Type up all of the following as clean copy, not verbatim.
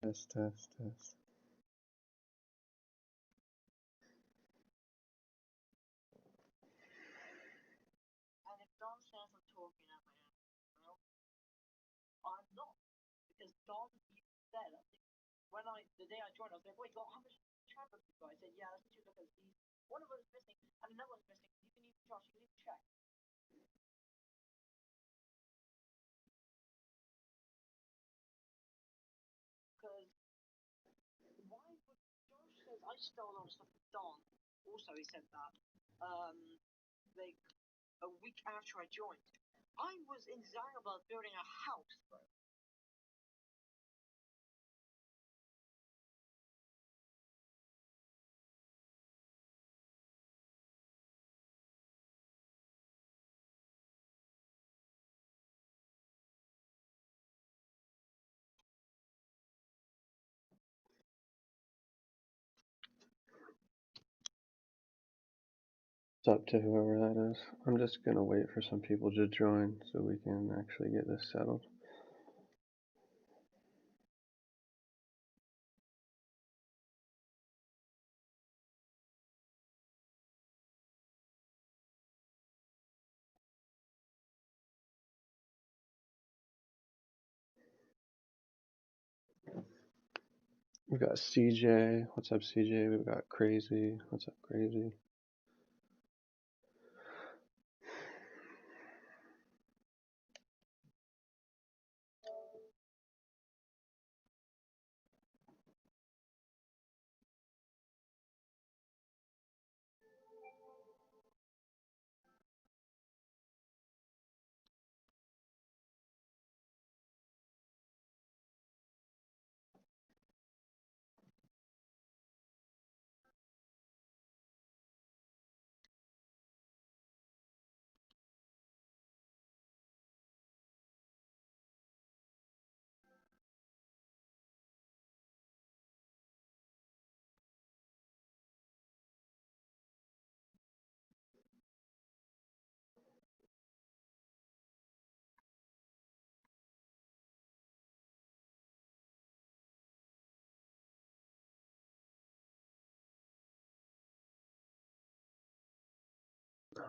Test, test, test. It's up to whoever that is. I'm just gonna wait for some people to join so we can actually get this settled. We've got CJ. What's up, CJ? We've got Crazy. What's up, Crazy?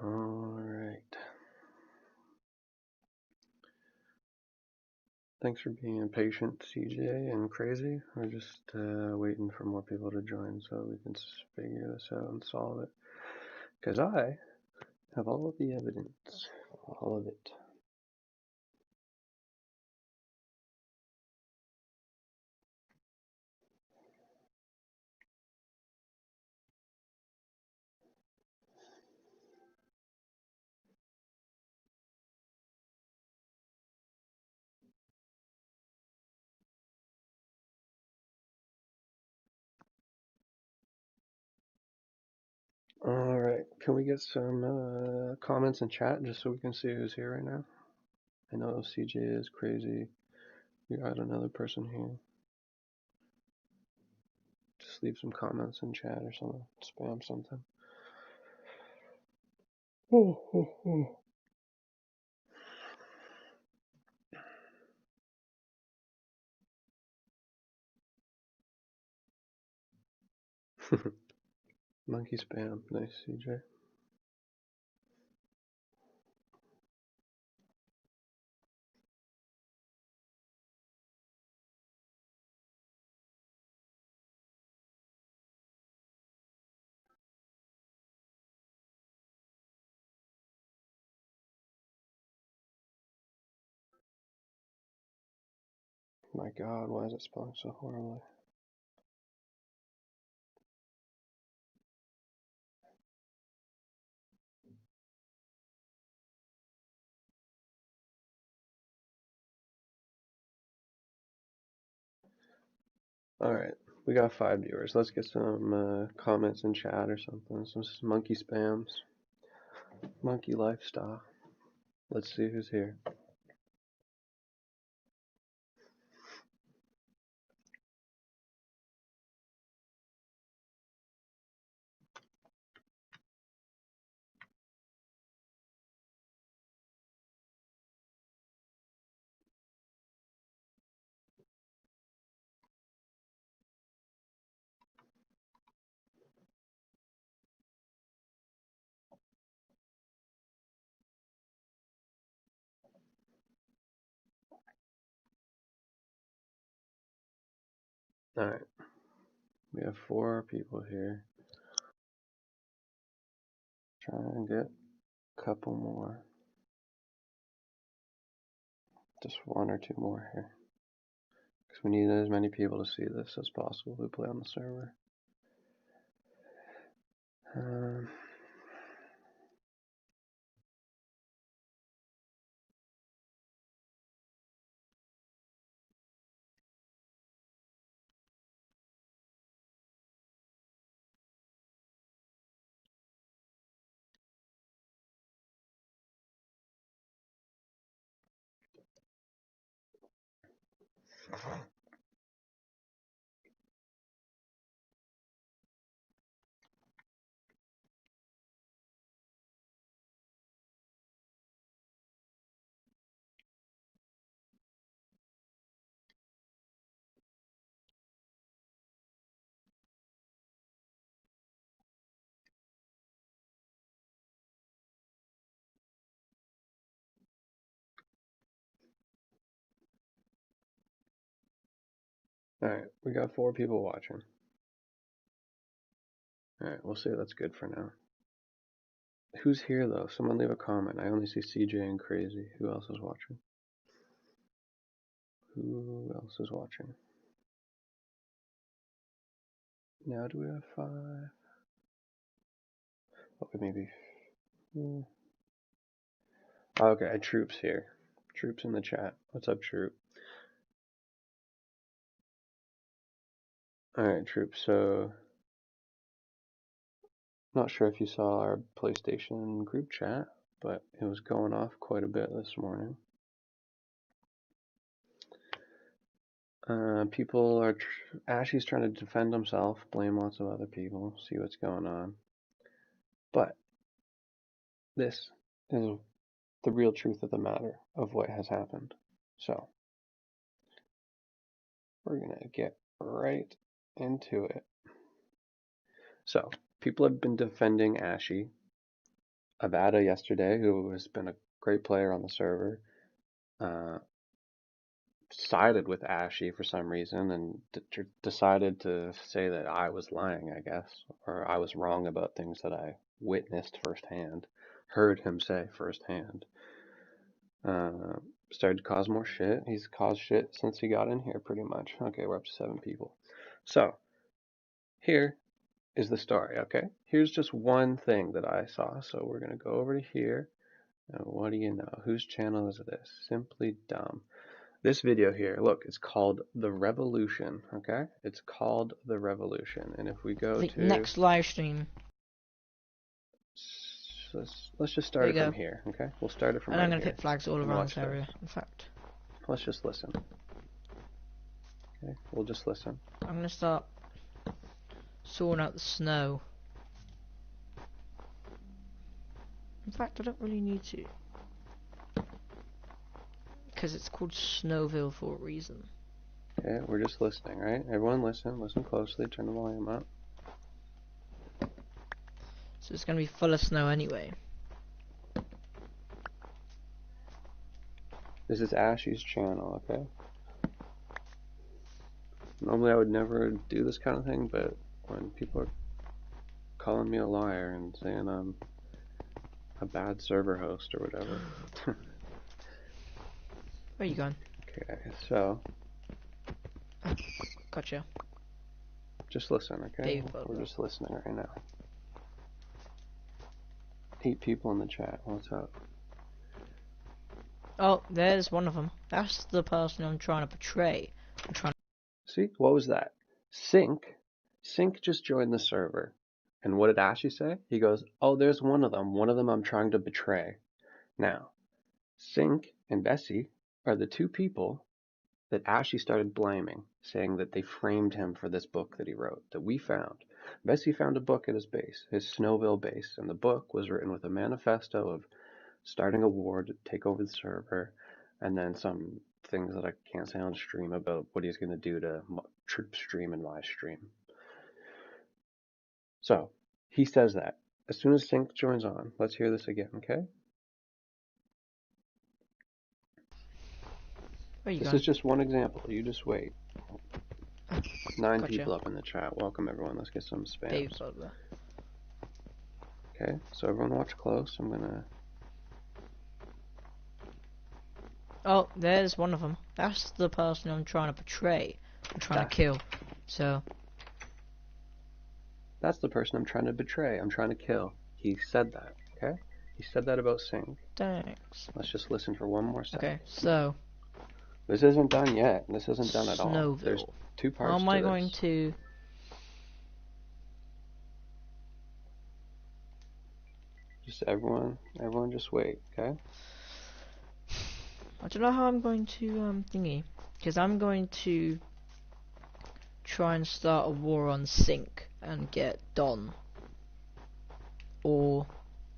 Alright. Thanks for being impatient, CJ and Crazy. We're just waiting for more people to join so we can figure this out and solve it. Because I have all of the evidence. All of it. Alright, can we get some comments in chat just so we can see who's here right now? I know CJ is Crazy. We got another person here. Just leave some comments in chat or something. Spam something. Monkey spam. Nice, CJ. My god, why is it spelling so horribly? Alright, we got 5 viewers. Let's get some comments in chat or something. Some monkey spams. Monkey lifestyle. Let's see who's here. Alright. We have 4 people here. Try and get a couple more. Just 1 or 2 more here. Because we need as many people to see this as possible who play on the server. Alright, we got 4 people watching. Alright, we'll say that's good for now. Who's here though? Someone leave a comment. I only see CJ and Crazy. Who else is watching? Who else is watching? Now do we have 5? Okay, maybe. Okay, Troop's here. Troop's in the chat. What's up, Troop? Alright, Troop, so not sure if you saw our PlayStation group chat, but it was going off quite a bit this morning. People are. Ashy's trying to defend himself, blame lots of other people, see what's going on. But this is the real truth of the matter of what has happened. So, we're gonna get right into it. So, people have been defending Ashy. Avada yesterday, who has been a great player on the server, sided with Ashy for some reason and decided to say that I was lying, I guess, or I was wrong about things that I witnessed firsthand, heard him say firsthand. Started to cause more shit. He's caused shit since he got in here, pretty much. Okay, we're up to 7 people. So, here is the story, okay? Here's just one thing that I saw. So we're going to go over to here. And what do you know? Whose channel is this? Simply Dumb. This video here, look, it's called The Revolution, okay? It's called The Revolution. And if we go to... next live stream. Let's just start it from here, okay? We'll start it from right here. And I'm going to put flags all around this area, in fact. Let's just listen. Okay, we'll just listen. I'm going to start sorting out the snow. In fact, I don't really need to. Because it's called Snowville for a reason. Okay, we're just listening, right? Everyone listen closely, turn the volume up. So it's going to be full of snow anyway. This is Ashy's channel, okay? Normally I would never do this kind of thing, but when people are calling me a liar and saying I'm a bad server host or whatever. Where are you going? Okay, so... Gotcha. Just listen, okay? We're just listening right now. 8 people in the chat, what's up? Oh, there's one of them. That's the person I'm trying to portray. See, what was that? Sync just joined the server. And what did Ashy say? He goes, oh, there's one of them I'm trying to betray. Now, Sync and Bessie are the 2 people that Ashy started blaming, saying that they framed him for this book that he wrote, that we found. Bessie found a book at his base, his Snowville base, and the book was written with a manifesto of starting a war to take over the server, and then some things that I can't say on stream about what he's going to do to Troop stream and my stream. So, he says that. As soon as Sync joins on, let's hear this again, okay? Where you This going? is just one example. You just wait. 9 Gotcha. people up in the chat. Welcome everyone. Let's get some Baby spams. butler. Okay, so everyone watch close. I'm gonna. Oh, there's one of them. That's the person I'm trying to portray. I'm trying to kill. So. That's the person I'm trying to betray. I'm trying to kill. He said that. Okay. He said that about Sync. Thanks. Let's just listen for one more second. Okay, so. This isn't done yet. This isn't done at all. Snowville. There's 2 parts How am to I this. going to? Just everyone just wait, okay? I don't know how I'm going to thingy, because I'm going to try and start a war on Sync and get Don or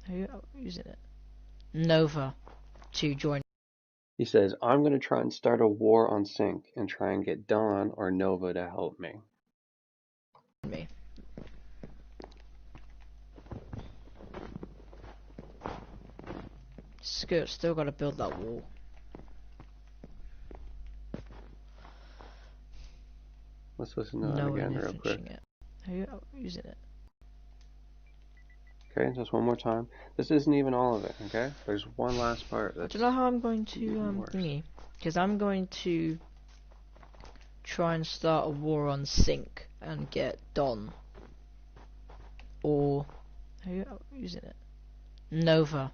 who's in it? Nova to join He says, I'm going to try and start a war on Sync and try and get Dawn or Nova to help me. me. Still got to build that wall. Let's listen to that again real quick. Who's in it? Okay, just one more time. This isn't even all of it, okay? There's one last part. I don't know how I'm going to thingy, because I'm going to try and start a war on Sync and get Don or who's in it? Nova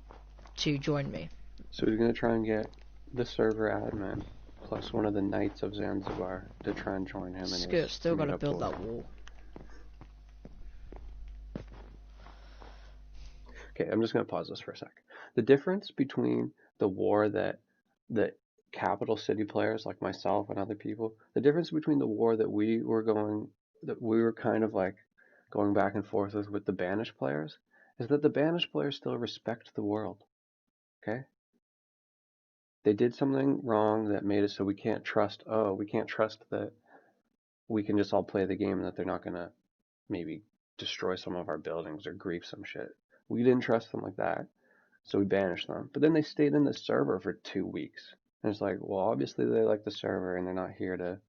to join me. So he's going to try and get the server admin plus one of the Knights of Zanzibar to try and join him. Still got to build that wall. Okay, I'm just going to pause this for a sec. The difference between the war that the capital city players like myself and other people, the difference between the war that we were kind of like going back and forth with the banished players is that the banished players still respect the world. Okay? They did something wrong that made it so we can't trust that we can just all play the game and that they're not going to maybe destroy some of our buildings or grief some shit. We didn't trust them like that, so we banished them. But then they stayed in the server for 2 weeks. And it's like, well, obviously they like the server and they're not here to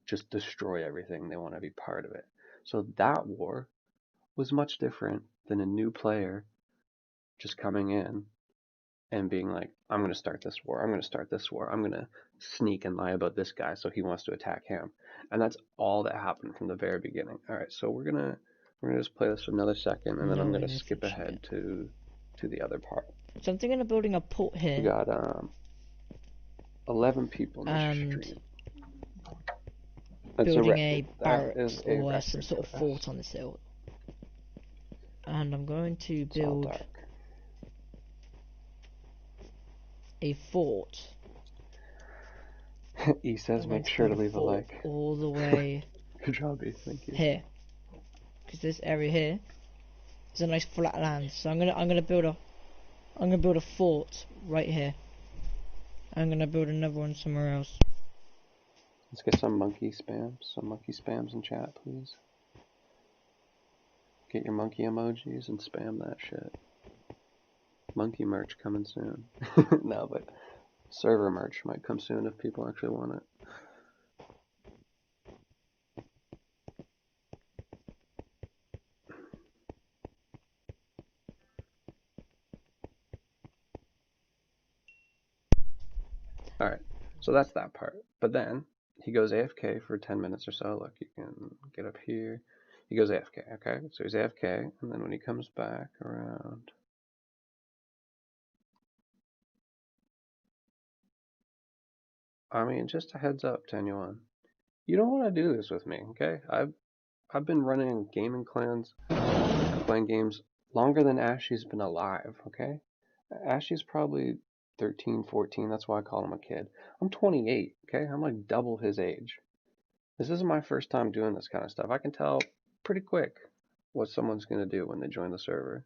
just destroy everything. They want to be part of it. So that war was much different than a new player just coming in and being like, I'm going to start this war. I'm going to start this war. I'm going to sneak and lie about this guy so he wants to attack him. And that's all that happened from the very beginning. All right, so we're gonna just play this for another second, and then I'm gonna skip ahead to the other part. So I'm thinking of building a port here. We got 11 people in the stream. That's building a barracks or some sort of fort on this hill. And I'm going to build a fort. He says make sure to leave a like. All the way Good job, E. Thank you. Here. Because this area here is a nice flat land. So I'm gonna build a fort right here. I'm gonna build another one somewhere else. Let's get some monkey spams in chat, please. Get your monkey emojis and spam that shit. Monkey merch coming soon. No, but server merch might come soon if people actually want it. Alright, so that's that part. But then he goes AFK for 10 minutes or so. Look, you can get up here. He goes AFK, okay? So he's AFK, and then when he comes back around... I mean, just a heads up to anyone. You don't want to do this with me, okay? I've been running gaming clans and playing games longer than Ashy's been alive, okay? Ashy's probably 13, 14, that's why I call him a kid. I'm 28, okay? I'm like double his age. This isn't my first time doing this kind of stuff. I can tell pretty quick what someone's going to do when they join the server.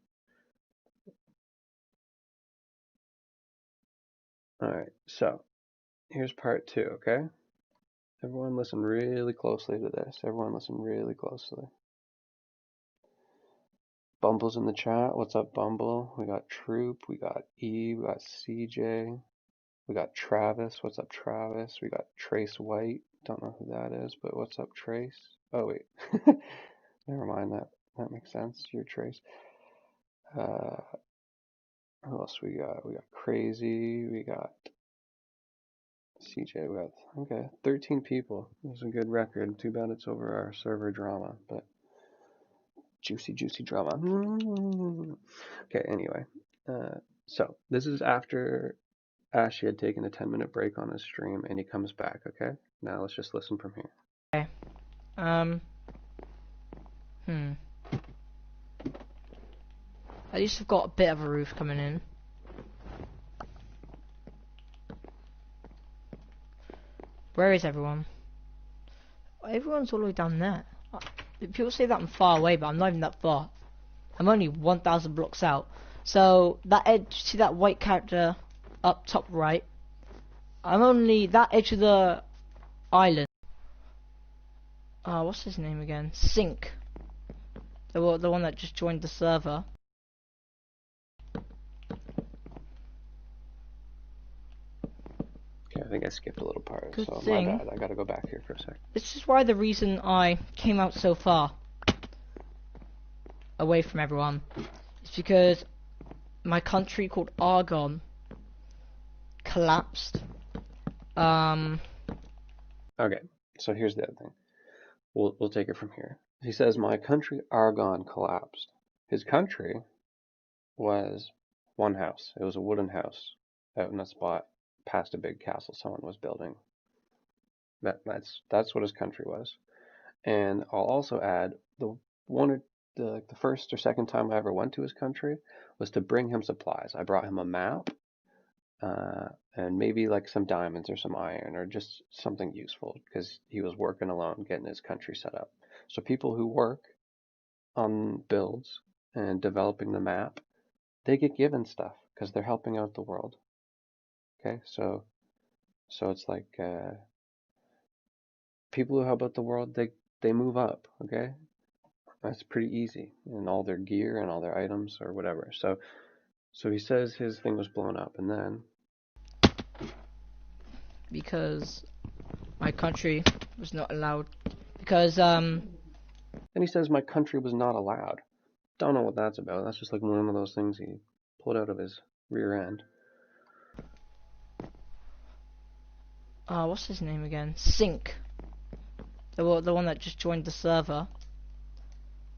Alright, so here's part 2, okay? Everyone listen really closely to this. Everyone listen really closely. Bumble's in the chat. What's up, Bumble? We got Troop. We got E. We got CJ. We got Travis. What's up, Travis? We got Trace White don't know who that is, but what's up, Trace? Oh, wait. Never mind, that makes sense. You're Trace. Who else we got? We got Crazy, we got CJ, we got, okay, 13 people. It was a good record. Too bad it's over our server drama, but juicy drama. Okay, anyway. So, this is after Ashy had taken a 10-minute break on his stream, and he comes back, okay? Now let's just listen from here. Okay. At least I've got a bit of a roof coming in. Where is everyone? Everyone's all the way down there. People say that I'm far away, but I'm not even that far. I'm only 1,000 blocks out. So, that edge, see that white character up top right? I'm only that edge of the island. What's his name again? Sync. The one that just joined the server. Okay, I think I skipped a little part, Good so thing. my bad. I gotta go back here for a sec. This is why the reason I came out so far away from everyone is because my country called Argon collapsed. Okay, so here's the other thing. We'll take it from here. He says, my country Argon collapsed. His country was one house. It was a wooden house out in a spot past a big castle someone was building. That's what his country was. And I'll also add, the first or second time I ever went to his country was to bring him supplies. I brought him a map, and maybe like some diamonds or some iron or just something useful, because he was working alone getting his country set up. So people who work on builds and developing the map, they get given stuff because they're helping out the world. Okay, so it's like people who help out the world, they move up. Okay, that's pretty easy in all their gear and all their items or whatever. So he says his thing was blown up, and then because my country was not allowed. Because then he says my country was not allowed. Don't know what that's about. That's just like one of those things he pulled out of his rear end. What's his name again? Sync. The one that just joined the server.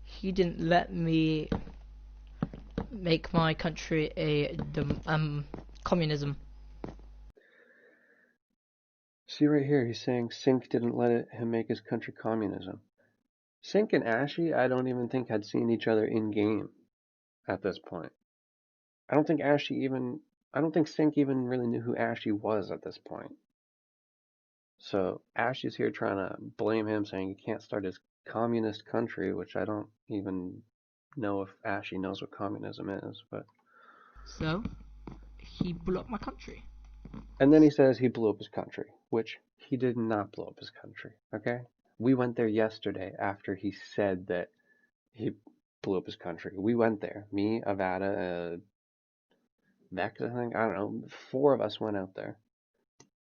He didn't let me make my country a communism. See right here, he's saying Sync didn't let him make his country communism. Sync and Ashy, I don't even think had seen each other in game at this point. I don't think Sync even really knew who Ashy was at this point. So Ashy's here trying to blame him, saying he can't start his communist country, which I don't even know if Ashy knows what communism is, but... So, he blew up my country. And then he says he blew up his country, which he did not blow up his country, okay? We went there yesterday after he said that he blew up his country. We went there. Me, Avada, Vex, I think. I don't know. 4 of us went out there.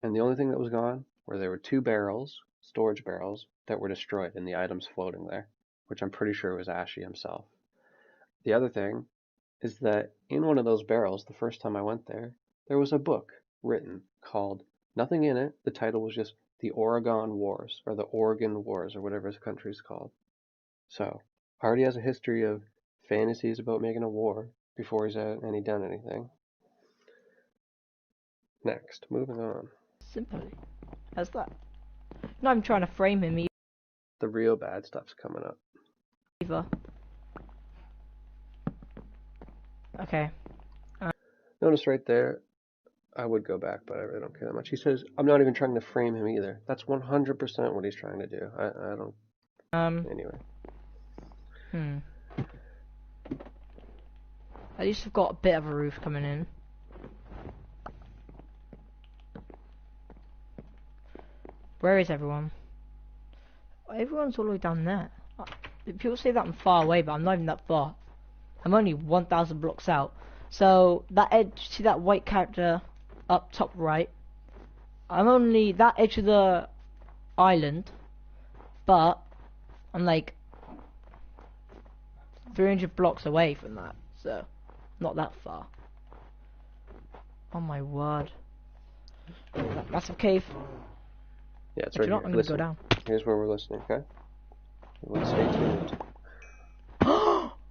And the only thing that was gone were there were 2 barrels, storage barrels, that were destroyed and the items floating there, which I'm pretty sure was Ashy himself. The other thing is that in one of those barrels, the first time I went there was a book written called, nothing in it, the title was just The Oregon Wars, or the Oregon Wars, or whatever his country's called. So, already has a history of fantasies about making a war before he's done anything. Next, moving on. Simply. How's that? No, I'm trying to frame him The real bad stuff's coming up. either. Okay. Notice right there, I would go back, but I really don't care that much. He says, I'm not even trying to frame him either. That's 100% what he's trying to do. I don't... Anyway. At least I've got a bit of a roof coming in. Where is everyone? Everyone's all the way down there. People say that I'm far away, but I'm not even that far. I'm only 1,000 blocks out. So, that edge, see that white character up top right? I'm only that edge of the island, but I'm like 300 blocks away from that, so not that far. Oh my word. That massive cave. Yeah, it's But right you know here. what? I'm gonna Listen. go down. Here's where we're listening, okay? Let's stay tuned.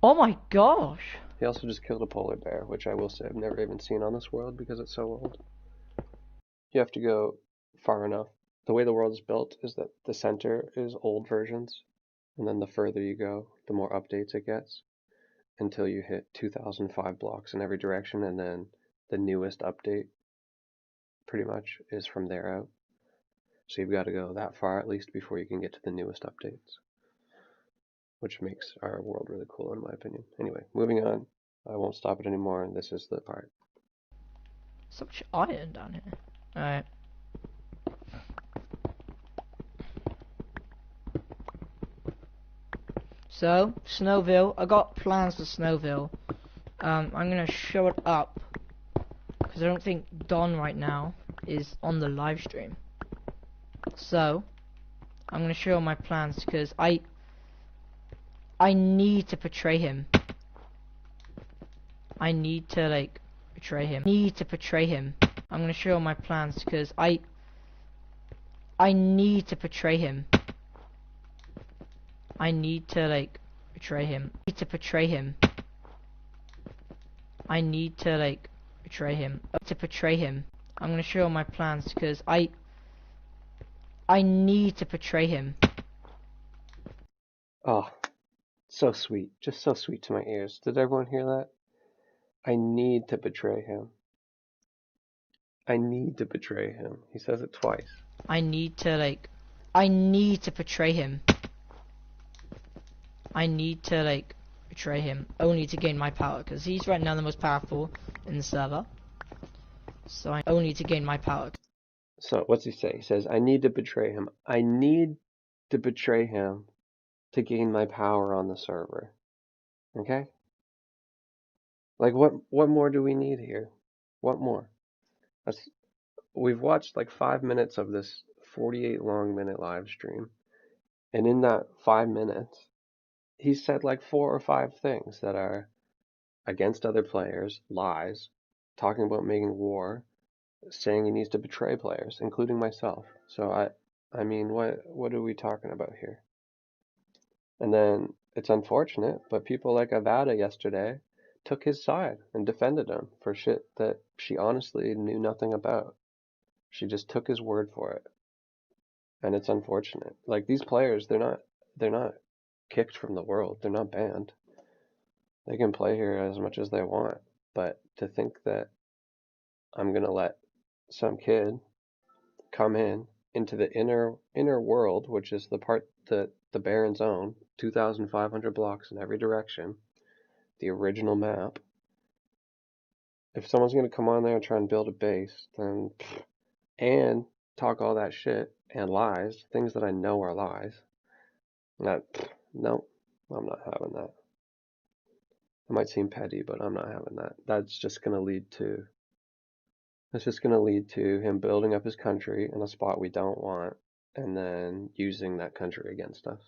Oh my gosh. He also just killed a polar bear, which I will say I've never even seen on this world because it's so old. You have to go far enough. The way the world is built is that the center is old versions, and then the further you go, the more updates it gets, until you hit 2005 blocks in every direction, and then the newest update pretty much is from there out. So you've got to go that far at least before you can get to the newest updates, which makes our world really cool in my opinion. Anyway, moving on. I won't stop it anymore, and this is the part. So much iron down here. Alright. So, Snowville. I got plans for Snowville. I'm gonna show it up because I don't think Don right now is on the live stream. So, I'm gonna show my plans because I need to portray him. I need to like portray him. I'm gonna show my plans because I need to portray him. I need to like portray him. I need to like portray him. I'm gonna show my plans because I need to portray him. Oh, so sweet. Just so sweet to my ears. Did everyone hear that? I need to betray him. I need to betray him. He says it twice. I need to portray him. I need to like betray him only to gain my power because he's right now the most powerful in the server. So I only to gain my power. So what's he say? He says, I need to betray him. I need to betray him to gain my power on the server. Okay? Like what more do we need here? What more? We've watched like 5 minutes of this 48 long minute live stream. And in that 5 minutes, he said like 4 or 5 things that are against other players, lies, talking about making war, saying he needs to betray players, including myself. So I mean, what are we talking about here? And then it's unfortunate, but people like Avada yesterday took his side and defended him for shit that she honestly knew nothing about. She just took his word for it. And it's unfortunate. Like these players, they're not kicked from the world. They're not banned. They can play here as much as they want. But to think that I'm gonna let some kid come into the inner world, which is the part that the Barons own, 2,500 blocks in every direction, the original map. If someone's gonna come on there and try and build a base, then and talk all that shit and lies, things that I know are lies. That no, I'm not having that. It might seem petty, but I'm not having that. That's just gonna lead to him building up his country in a spot we don't want, and then using that country against us.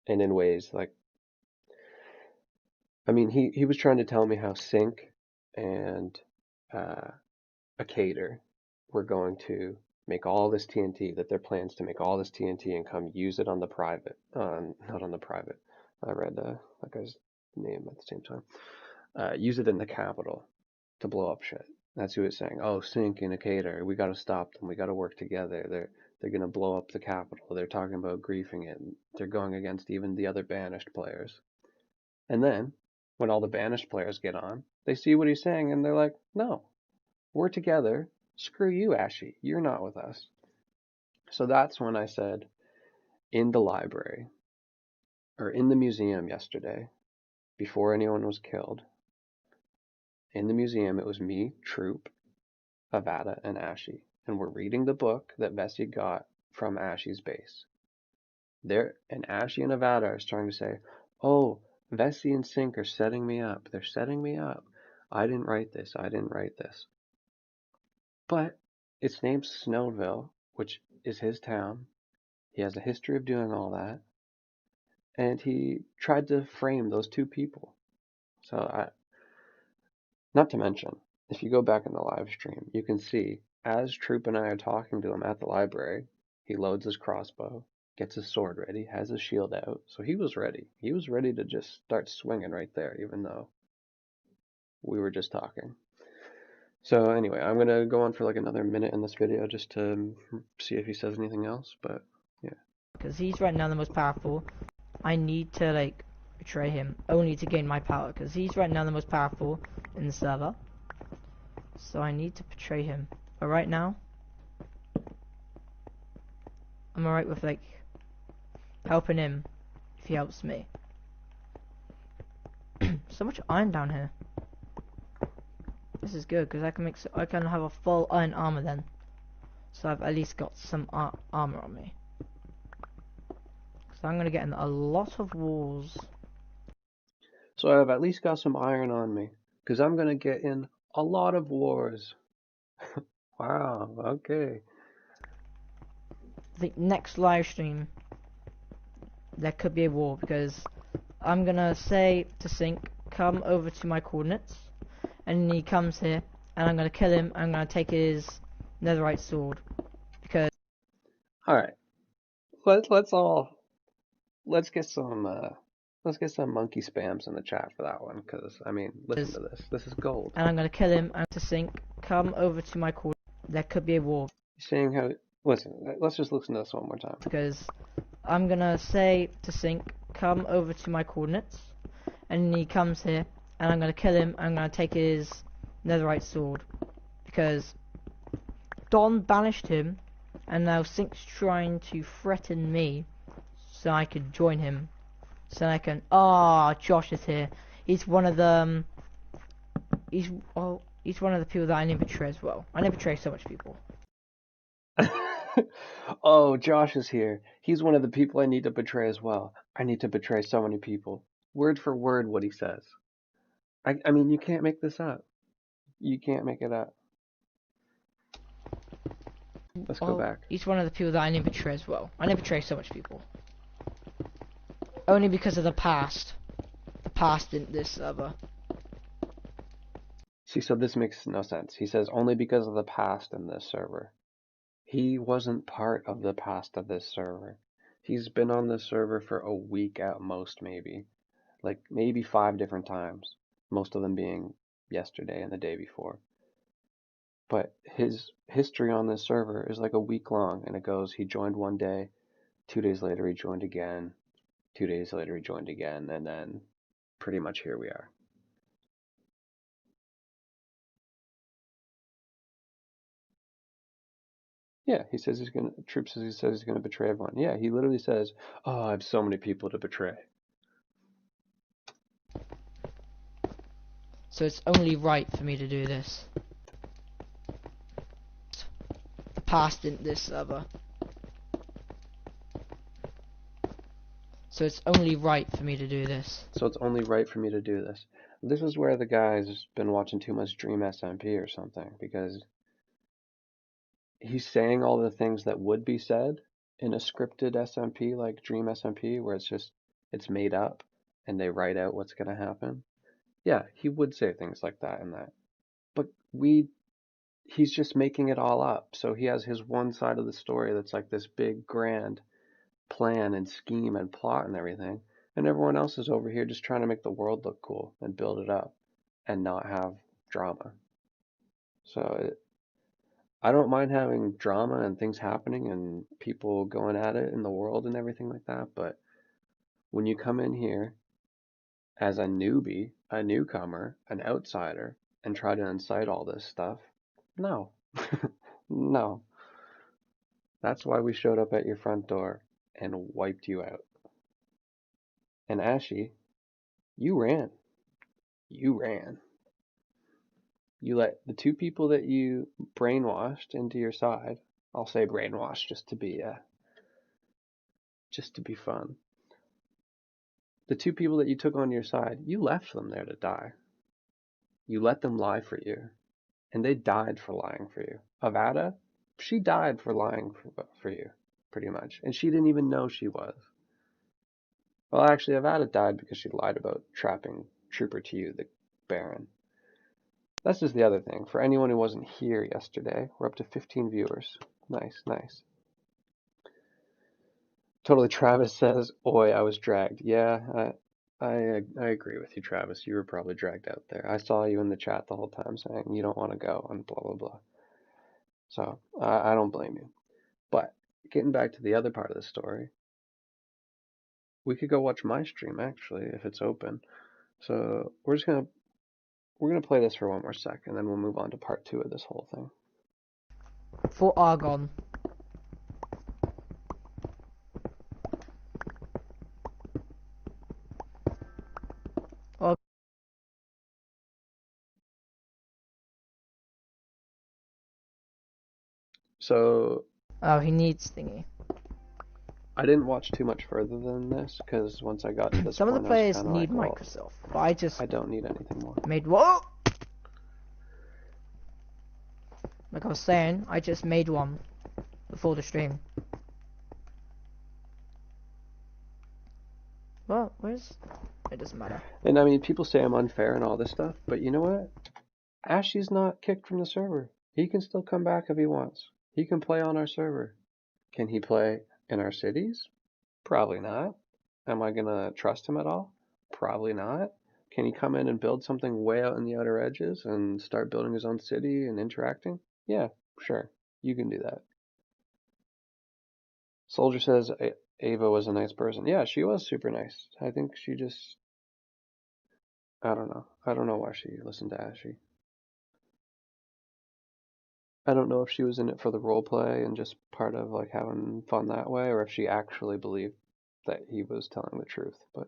And in ways like, I mean, he was trying to tell me how Sync and Acator were going to make all this TNT, that their plans to make all this TNT and come use it on the private, not on the private. I read that guy's name at the same time. Use it in the capital to blow up shit. That's who it's saying. Oh, Sync and Acator, we got to stop them. We got to work together. They're gonna blow up the capital. They're talking about griefing it. They're going against even the other banished players. And then, when all the banished players get on, they see what he's saying and they're like, no, we're together. Screw you, Ashy. You're not with us. So that's when I said, in the library, or in the museum yesterday, before anyone was killed, in the museum, it was me, Troop, Avada, and Ashy. And we're reading the book that Vessi got from Ashy's base. And Ashy and Avada are starting to say, oh, Vessi and Sync are setting me up. They're setting me up. I didn't write this. But it's named Snowville, which is his town. He has a history of doing all that. And he tried to frame those two people. So, not to mention, if you go back in the live stream, you can see as Troop and I are talking to him at the library, he loads his crossbow, gets his sword ready, has his shield out. So he was ready. He was ready to just start swinging right there, even though we were just talking. So anyway, I'm gonna go on for like another minute in this video just to see if he says anything else, but yeah. Because he's right now the most powerful. I need to, like, betray him, only to gain my power, because he's right now the most powerful in the server. So I need to betray him. But right now, I'm alright with, like, helping him if he helps me. So much iron down here. This is good, because I can have a full iron armor then. So I've at least got some armor on me. So I'm gonna get in a lot of wars. So I've at least got some iron on me, because I'm gonna get in a lot of wars. Wow, okay. The next live stream, there could be a war, because I'm gonna say to Sync, come over to my coordinates, and he comes here, and I'm gonna kill him. I'm gonna take his netherite sword, because All right. Let's get some monkey spams in the chat for that one, because I mean, listen to this. This is gold. and I'm gonna kill him. And to Sync, come over to my coordinates. There could be a war. Seeing how, listen, let's just listen to this one more time. Because I'm gonna say to Sync, come over to my coordinates, and he comes here, and I'm gonna kill him. I'm gonna take his netherite sword, because Don banished him, and now Sync's trying to threaten me, so I could join him, so I can. Ah, Josh is here. He's one of the. He's one of the people that I need to betray as well. I need to betray so much people. Oh, Josh is here. He's one of the people I need to betray as well. I need to betray so many people. Word for word what he says. I mean, you can't make this up. You can't make it up. Let's go back. He's one of the people that I need to betray as well. I need to betray so much people. Only because of the past. The past in this server. See, so this makes no sense. He says only because of the past in this server. He wasn't part of the past of this server. He's been on this server for a week at most, maybe. Like, maybe 5 different times. Most of them being yesterday and the day before. But his history on this server is like a week long, and it goes, he joined one day, 2 days later he joined again, 2 days later he joined again, and then pretty much here we are. Yeah, he says he's gonna, Troop says he says he's gonna betray everyone. Yeah, he literally says, oh, I have so many people to betray. So it's only right for me to do this. The past in this server. So it's only right for me to do this. So it's only right for me to do this. This is where the guy's been watching too much Dream SMP or something, because he's saying all the things that would be said in a scripted SMP like Dream SMP, where it's made up and they write out what's gonna happen. Yeah, he would say things like that in that. But he's just making it all up. So he has his one side of the story that's like this big grand plan and scheme and plot and everything, and everyone else is over here just trying to make the world look cool and build it up and not have drama. So I don't mind having drama and things happening and people going at it in the world and everything like that, but when you come in here as a newbie, a newcomer, an outsider, and try to incite all this stuff, no. No. That's why we showed up at your front door and wiped you out. And Ashy, you ran. You ran. You let the 2 people that you brainwashed into your side, I'll say brainwashed just to be fun. The 2 people that you took on your side, you left them there to die. You let them lie for you, and they died for lying for you. Avada, she died for lying for you, pretty much. And she didn't even know she was. Well, actually, Avada died because she lied about trapping Trooper to you, the Baron. That's just the other thing. For anyone who wasn't here yesterday, we're up to 15 viewers. Nice, nice. Totally, Travis says, "Oi, I was dragged." Yeah, I agree with you, Travis. You were probably dragged out there. I saw you in the chat the whole time saying you don't want to go and blah blah blah. So I don't blame you. But getting back to the other part of the story, we could go watch my stream actually if it's open. So we're gonna play this for one more sec, and then we'll move on to part 2 of this whole thing. For Argon. So Oh, he needs thingy. I didn't watch too much further than this because once I got to this Some of point, the I was players kind of need like, well, Microsoft, but I just I don't need anything more. made what? Like I was saying, I just made one before the stream. Well, where's... It doesn't matter. And I mean, people say I'm unfair and all this stuff, but you know what? Ashy's not kicked from the server. He can still come back if he wants. He can play on our server. Can he play in our cities? Probably not. Am I gonna trust him at all? Probably not. Can he come in and build something way out in the outer edges and start building his own city and interacting? Yeah, sure. You can do that. Soldier says Ava was a nice person. Yeah, she was super nice. I think she just, I don't know. I don't know why she listened to Ashy. I don't know if she was in it for the role play and just part of like having fun that way, or if she actually believed that he was telling the truth. But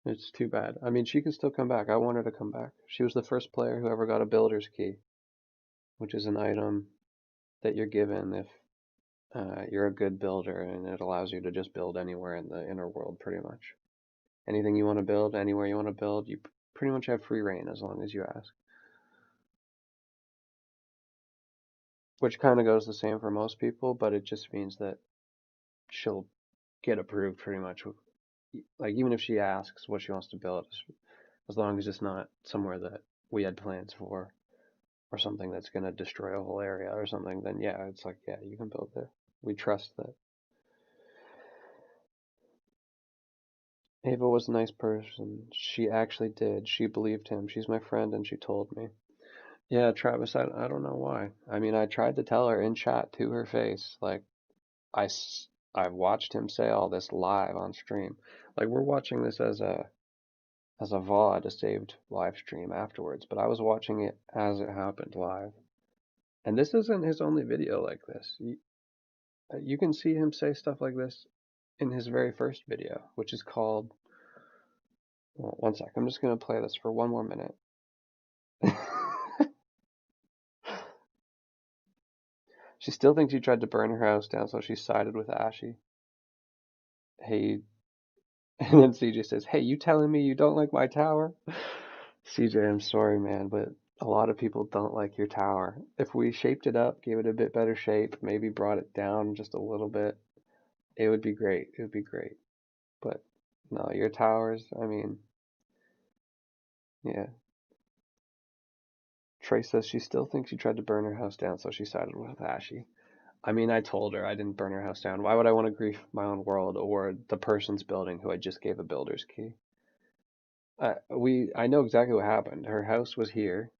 it's too bad. I mean, she can still come back. I want her to come back. She was the first player who ever got a builder's key, which is an item that you're given if you're a good builder, and it allows you to just build anywhere in the inner world, pretty much. Anything you want to build, anywhere you want to build, you pretty much have free reign as long as you ask. Which kind of goes the same for most people, but it just means that she'll get approved pretty much. Like, even if she asks what she wants to build, as long as it's not somewhere that we had plans for, or something that's going to destroy a whole area or something, then yeah, it's like, yeah, you can build there. We trust that. Ava was a nice person. She actually did. She believed him. She's my friend, and she told me. Yeah, Travis, I don't know why. I mean, I tried to tell her in chat to her face, like, I've watched him say all this live on stream. Like, we're watching this as a VOD, a saved live stream afterwards, but I was watching it as it happened live. And this isn't his only video like this. You can see him say stuff like this in his very first video, which is called... Well, one sec, I'm just going to play this for one more minute. She still thinks you tried to burn her house down, so she sided with Ashy. Hey, and then CJ says, "Hey, you telling me you don't like my tower?" CJ, I'm sorry, man, but a lot of people don't like your tower. If we shaped it up, gave it a bit better shape, maybe brought it down just a little bit, it would be great. It would be great. But no, your towers, I mean, yeah. Trey says she still thinks you tried to burn her house down, so she sided with Ashy. I mean, I told her I didn't burn her house down. Why would I want to grief my own world or the person's building who I just gave a builder's key? I know exactly what happened. Her house was here.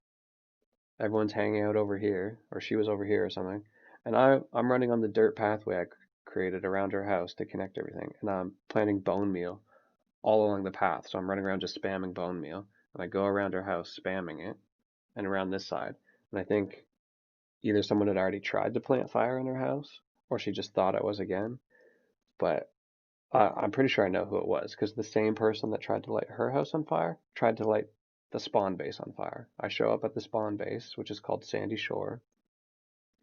Everyone's hanging out over here, or she was over here or something. And I'm running on the dirt pathway I created around her house to connect everything. And I'm planting bone meal all along the path. So I'm running around just spamming bone meal. And I go around her house spamming it and around this side. And I think either someone had already tried to plant fire in her house or she just thought it was again. But I'm pretty sure I know who it was because the same person that tried to light her house on fire tried to light the spawn base on fire. I show up at the spawn base, which is called Sandy Shore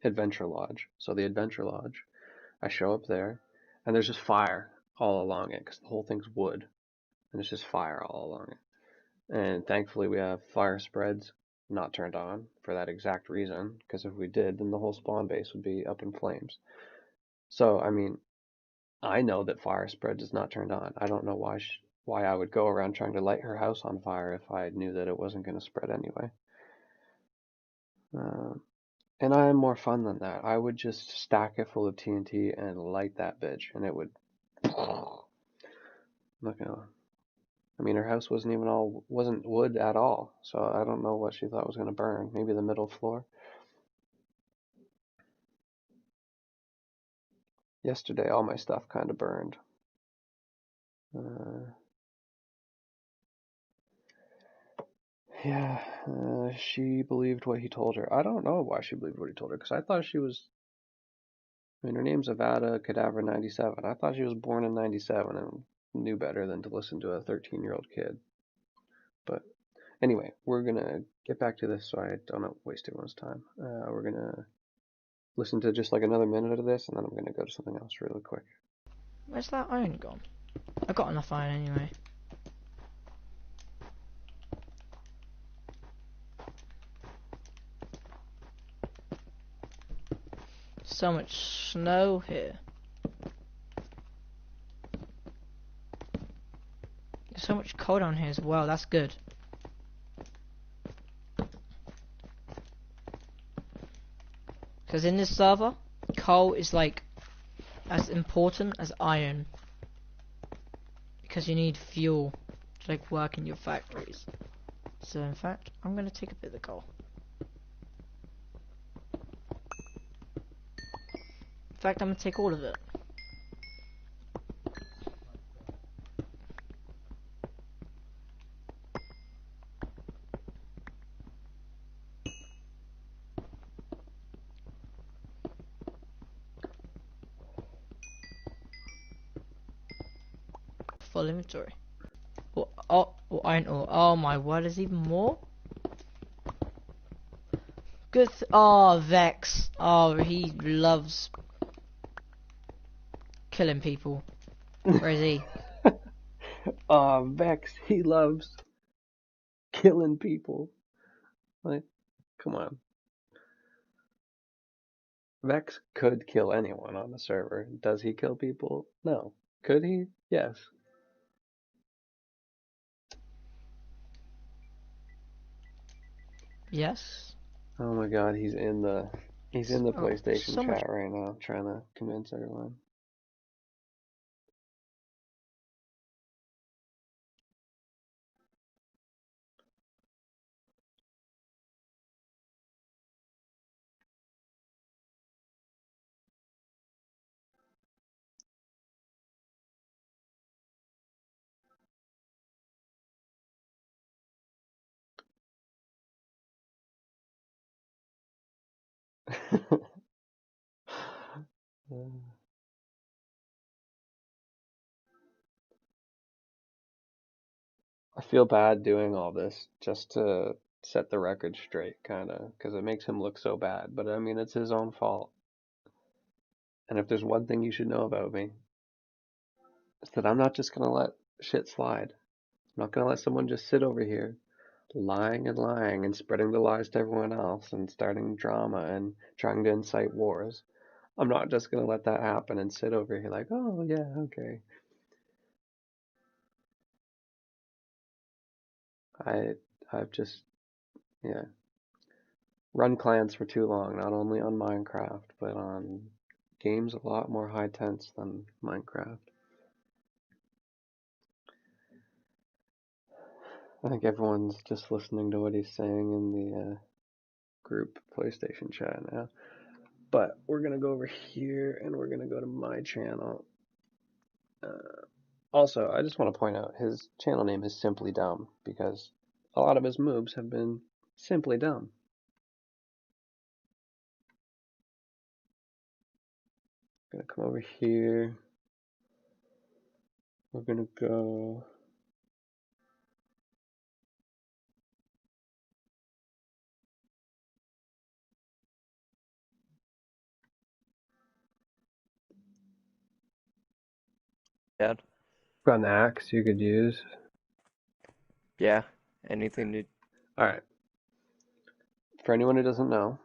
Adventure Lodge. So the Adventure Lodge, I show up there, and there's just fire all along it because the whole thing's wood, and it's just fire all along it. And thankfully we have fire spreads not turned on for that exact reason, because if we did, then the whole spawn base would be up in flames. So, I mean, I know that fire spread is not turned on. I don't know why I would go around trying to light her house on fire if I knew that it wasn't going to spread anyway. And I am more fun than that. I would just stack it full of TNT and light that bitch, and it would. Not gonna. I mean, her house wasn't wood at all, so I don't know what she thought was gonna burn. Maybe the middle floor. Yesterday, all my stuff kind of burned. Yeah, she believed what he told her. I don't know why she believed what he told her, because I thought she was. I mean, her name's Avada Kedavra 97. I thought she was born in 97 and knew better than to listen to a 13-year-old kid. But anyway, we're gonna get back to this so I don't waste everyone's time. We're gonna listen to just like another minute of this, and then I'm gonna go to something else really quick. Where's that iron gone? I got enough iron anyway. So much snow here. There's so much coal down here as well, that's good. Because in this server, coal is like as important as iron. Because you need fuel to like work in your factories. So in fact, I'm gonna take a bit of the coal. In fact, I'm gonna take all of it. Full inventory. Oh, iron ore. Oh my word, there's even more? Good. Oh, Vex. Oh, he loves killing people. Where is he? Vex, he loves killing people. Like, come on. Vex could kill anyone on the server. Does he kill people? No. Could he? Yes. Yes. Oh my god, he's in the PlayStation So much. chat right now, trying to convince everyone. I feel bad doing all this just to set the record straight, kind of, because it makes him look so bad. But I mean, it's his own fault. And if there's one thing you should know about me, it's that I'm not just gonna let shit slide. I'm not gonna let someone just sit over here lying and spreading the lies to everyone else and starting drama and trying to incite wars. I'm not just gonna let that happen and sit over here like, oh yeah, okay. I I've just yeah run clans for too long, not only on Minecraft but on games a lot more high tense than Minecraft. I think everyone's just listening to what he's saying in the group PlayStation chat now. But we're gonna go over here and we're gonna go to my channel. Also, I just want to point out his channel name is Simply Dumb because a lot of his moves have been simply dumb. Gonna come over here. We're gonna go. Dad? Got an axe you could use. Yeah. Anything to. Alright. For anyone who doesn't know,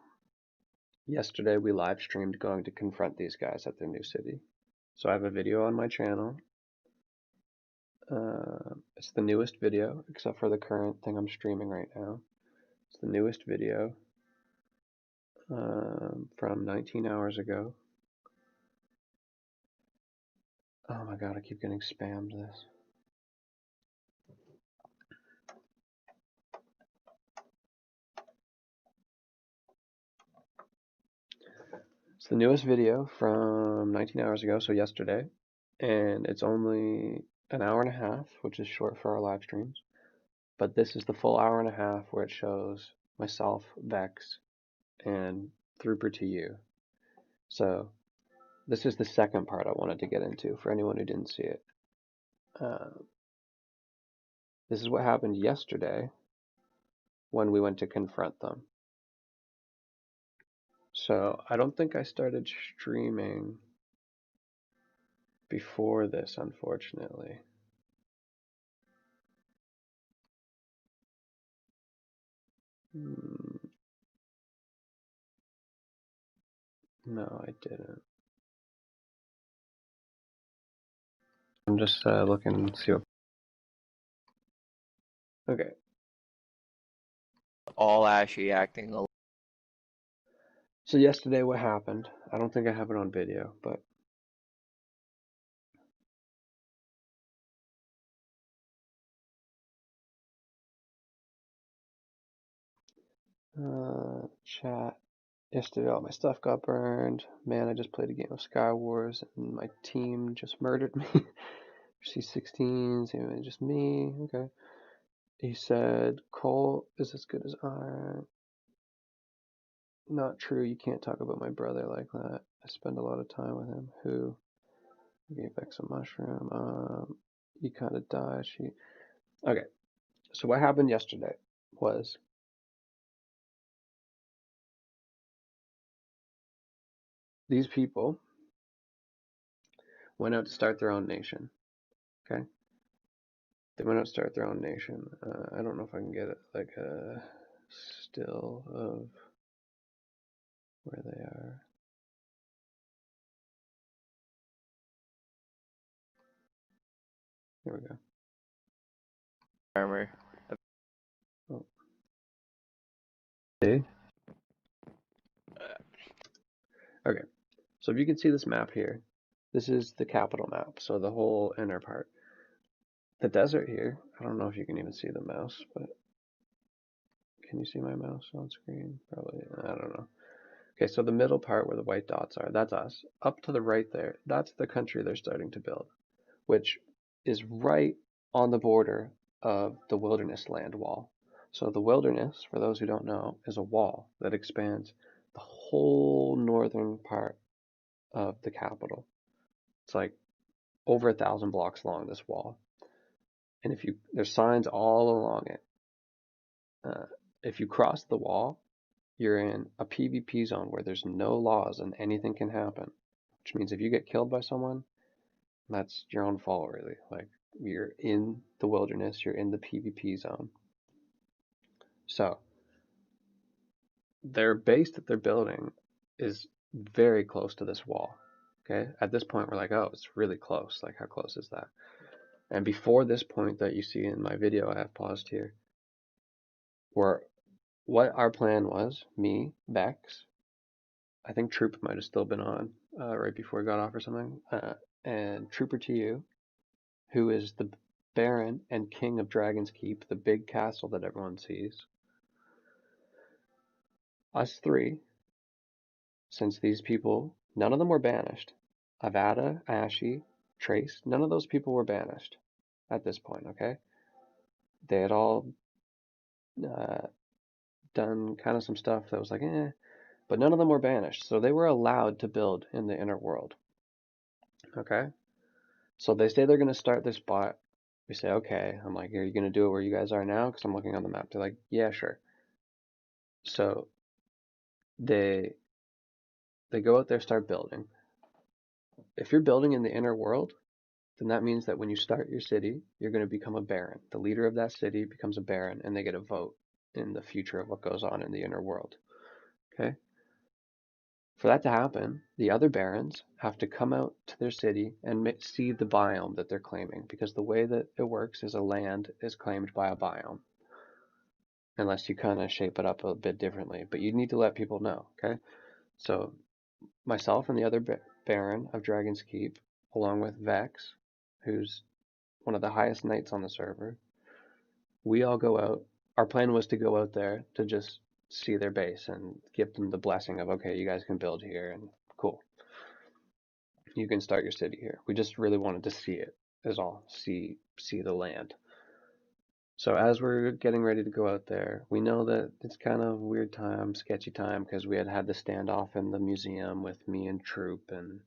yesterday we live streamed going to confront these guys at their new city. So I have a video on my channel. It's the newest video, except for the current thing I'm streaming right now. It's the newest video from 19 hours ago. Oh my god, I keep getting spammed this. It's the newest video from 19 hours ago, so yesterday, and it's only an hour and a half, which is short for our live streams. But this is the full hour and a half where it shows myself, Vex, and Throuper to you. So this is the second part I wanted to get into for anyone who didn't see it. This is what happened yesterday when we went to confront them. So I don't think I started streaming before this, unfortunately. No, I didn't. I'm just looking to see what... Okay. All ashy acting. So yesterday what happened, I don't think I have it on video, but chat. Yesterday all my stuff got burned. Man, I just played a game of Sky Wars and my team just murdered me. C16s, just me. Okay. He said, coal is as good as iron. Not true, you can't talk about my brother like that. I spend a lot of time with him. Who? Gave Vex a mushroom. He kind of died. Okay. So what happened yesterday was these people went out to start their own nation. Okay? They went out to start their own nation. I don't know if I can get it like a still of where they are. Here we go. Armor. Oh. See? Okay. So if you can see this map here, this is the capital map. So the whole inner part. The desert here, I don't know if you can even see the mouse, but can you see my mouse on screen? Probably, I don't know. Okay, so the middle part where the white dots are, that's us. Up to the right there, that's the country they're starting to build, which is right on the border of the wilderness land wall. So the wilderness, for those who don't know, is a wall that expands the whole northern part of the capital. It's like over 1,000 blocks long, this wall. And there's signs all along it. If you cross the wall, you're in a PvP zone where there's no laws and anything can happen. Which means if you get killed by someone, that's your own fault, really. Like, you're in the wilderness, you're in the PvP zone. So, their base that they're building is very close to this wall. Okay? At this point, we're like, oh, it's really close. Like, how close is that? And before this point that you see in my video, I have paused here, what our plan was, me, Vex, I think Troop might have still been on right before he got off or something, and Trooper to you, who is the Baron and King of Dragon's Keep, the big castle that everyone sees. Us three, since these people, none of them were banished. Avada, Ashy, Trace, none of those people were banished at this point, okay? They had all done kind of some stuff that was like, but none of them were banished, so they were allowed to build in the inner world. Okay? So they say they're going to start this bot. We say, okay. I'm like, are you going to do it where you guys are now? Because I'm looking on the map. They're like, yeah, sure. So they go out there, start building. If you're building in the inner world, then that means that when you start your city, you're going to become a baron. The leader of that city becomes a baron, and they get a vote in the future of what goes on in the inner world. Okay? For that to happen, the other barons have to come out to their city and see the biome that they're claiming, because the way that it works is a land is claimed by a biome, unless you kind of shape it up a bit differently. But you need to let people know, okay? So myself and the other baron of Dragon's Keep, along with Vex, who's one of the highest knights on the server, we all go out. Our plan was to go out there to just see their base and give them the blessing of, okay, you guys can build here and cool. You can start your city here. We just really wanted to see it, is all. See the land. So as we're getting ready to go out there, we know that it's kind of weird time, sketchy time, because we had the standoff in the museum with me and Troop and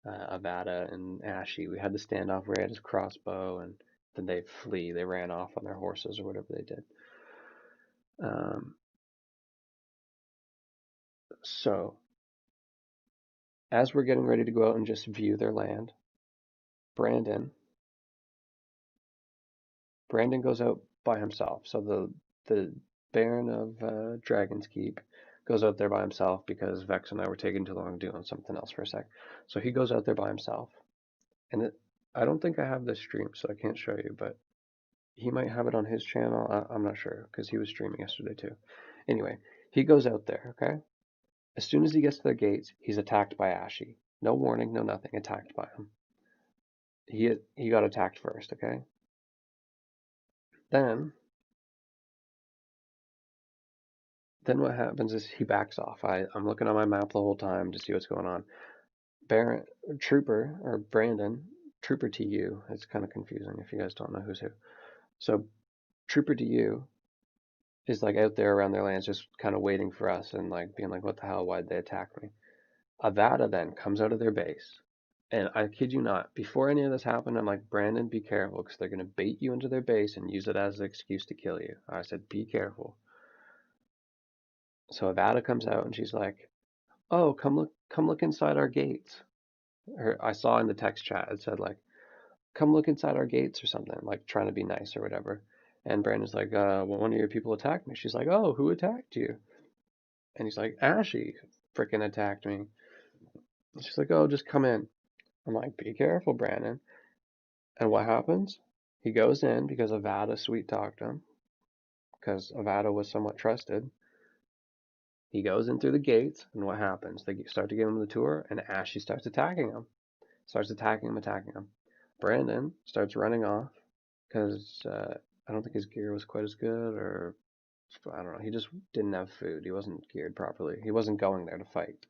Avada and Ashy. We had the standoff where he had his crossbow, and then they flee. They ran off on their horses or whatever they did. So as we're getting ready to go out and just view their land, Brandon goes out by himself. So the Baron of Dragon's Keep goes out there by himself because Vex and I were taking too long doing something else for a sec. So he goes out there by himself. And I don't think I have this stream, so I can't show you, but he might have it on his channel. I'm not sure, because he was streaming yesterday too. Anyway, he goes out there, okay? As soon as he gets to the gates, he's attacked by Ashy. No warning, no nothing, attacked by him. He got attacked first, okay? Then what happens is he backs off. I'm looking on my map the whole time to see what's going on. Brandon, Trooper to you. It's kind of confusing if you guys don't know who's who. So Trooper to you is like out there around their lands, just kind of waiting for us and like being like, what the hell, why'd they attack me? Avada then comes out of their base. And I kid you not, before any of this happened, I'm like, Brandon, be careful, because they're going to bait you into their base and use it as an excuse to kill you. I said, be careful. So Avada comes out and she's like, oh, come look inside our gates. I saw in the text chat, it said like, come look inside our gates or something, like trying to be nice or whatever. And Brandon's like, well, one of your people attacked me. She's like, oh, who attacked you? And he's like, Ashy freaking attacked me. She's like, oh, just come in. I'm like, be careful, Brandon. And what happens? He goes in because Avada sweet talked him, because Avada was somewhat trusted. He goes in through the gates, and what happens? They start to give him the tour, and Ashy starts attacking him. Attacking him. Brandon starts running off, because I don't think his gear was quite as good, or I don't know. He just didn't have food. He wasn't geared properly. He wasn't going there to fight.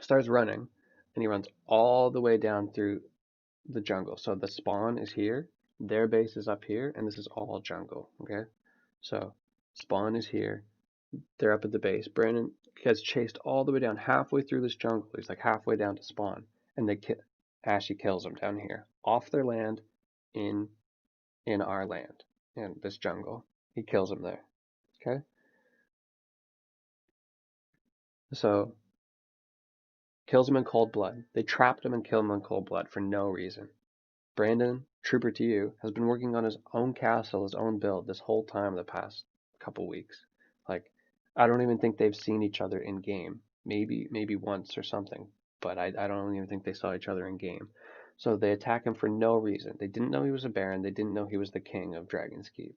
Starts running, and he runs all the way down through the jungle. So the spawn is here, their base is up here, and this is all jungle, okay? So spawn is here, they're up at the base. Brandon gets chased all the way down, halfway through this jungle. He's like halfway down to spawn, and Ashy kills him down here, off their land, in our land, in this jungle. He kills him there, okay? So kills him in cold blood. They trapped him and killed him in cold blood for no reason. Brandon, Trooper to you, has been working on his own castle, his own build this whole time, the past couple weeks. Like, I don't even think they've seen each other in game. Maybe once or something, but I don't even think they saw each other in game. So they attack him for no reason. They didn't know he was a baron. They didn't know he was the king of Dragon's Keep.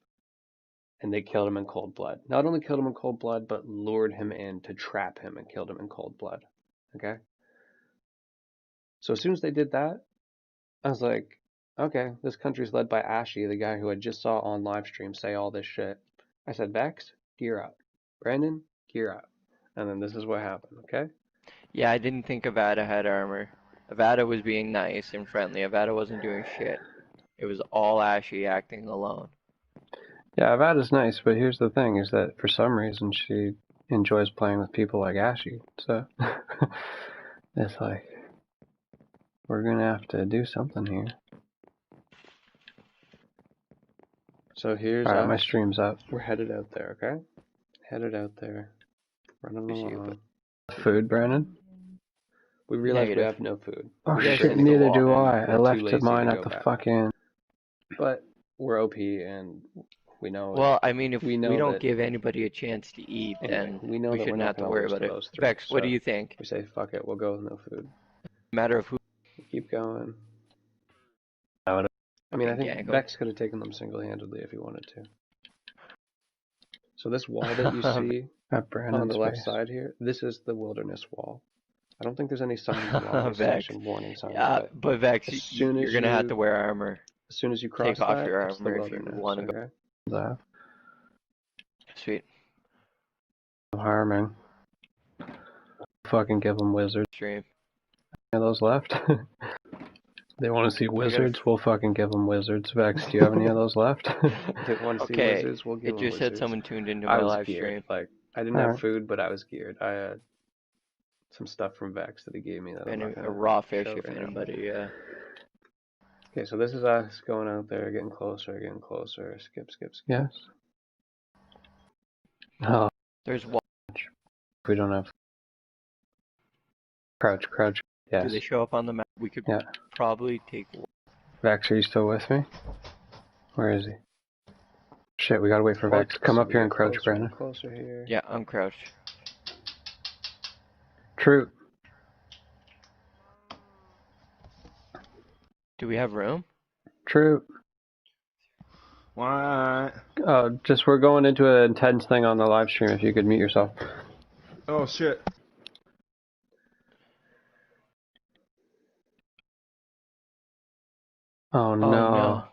And they killed him in cold blood. Not only killed him in cold blood, but lured him in to trap him and killed him in cold blood. Okay? So as soon as they did that, I was like, okay, this country's led by Ashy, the guy who I just saw on live stream say all this shit. I said, Vex, gear up. Brandon, gear up. And then this is what happened, okay? Yeah, I didn't think Avada had armor. Avada was being nice and friendly. Avada wasn't doing shit. It was all Ashy acting alone. Yeah, Avada's nice, but here's the thing, is that for some reason she enjoys playing with people like Ashy. So, it's like, we're gonna have to do something here. So here's Alright, my stream's up. We're headed out there, okay? Headed out there. Running along. Food, Brandon? We realize we have no food. Oh shit, neither do I. I left mine at the fucking... But we're OP and We know Well, I mean, if we we know don't that. give anybody a chance to eat, Anyway, then we know we that we're shouldn't not have to gonna worry lose about to it. those three. Vex, what do So you think? we say fuck it, we'll go with no food. Matter of who We keep going. I mean, I fucking think gangle. Vex could have taken them single-handedly if he wanted to. So this wall that you see on the left side here, this is the wilderness wall. I don't think there's any signs along this Vex. section, warning signs, But Vex, as soon as you're gonna have you to wear armor. as soon as you cross Take off that, your it's the armor if you wilderness. want to go. Okay. That. Sweet. Harming. Fucking give them wizards. Stream. Any of those left? They want to see wizards, we'll fucking give them wizards. Vex, do you have any of those left? They want to see Okay, wizards, we'll give it them just said wizards. someone tuned into I my was live geared. stream. Like, I didn't have food, but I was geared. I had some stuff from Vex that he gave me that I'm not A gonna raw fish, show if right now. anybody. Okay, so this is us going out there, getting closer, skip, skip, skip. Yes. Oh, There's one. we don't have. Crouch. Yes. Do they show up on the map? We could probably take one. Vex, are you still with me? Where is he? Shit, we gotta wait for Vex. Come up here and crouch, Brandon. Closer here. Yeah, I'm crouched. True. Do we have room? True. What? Just we're going into an intense thing on the live stream. If you could mute yourself. Oh shit. Oh no. Oh no.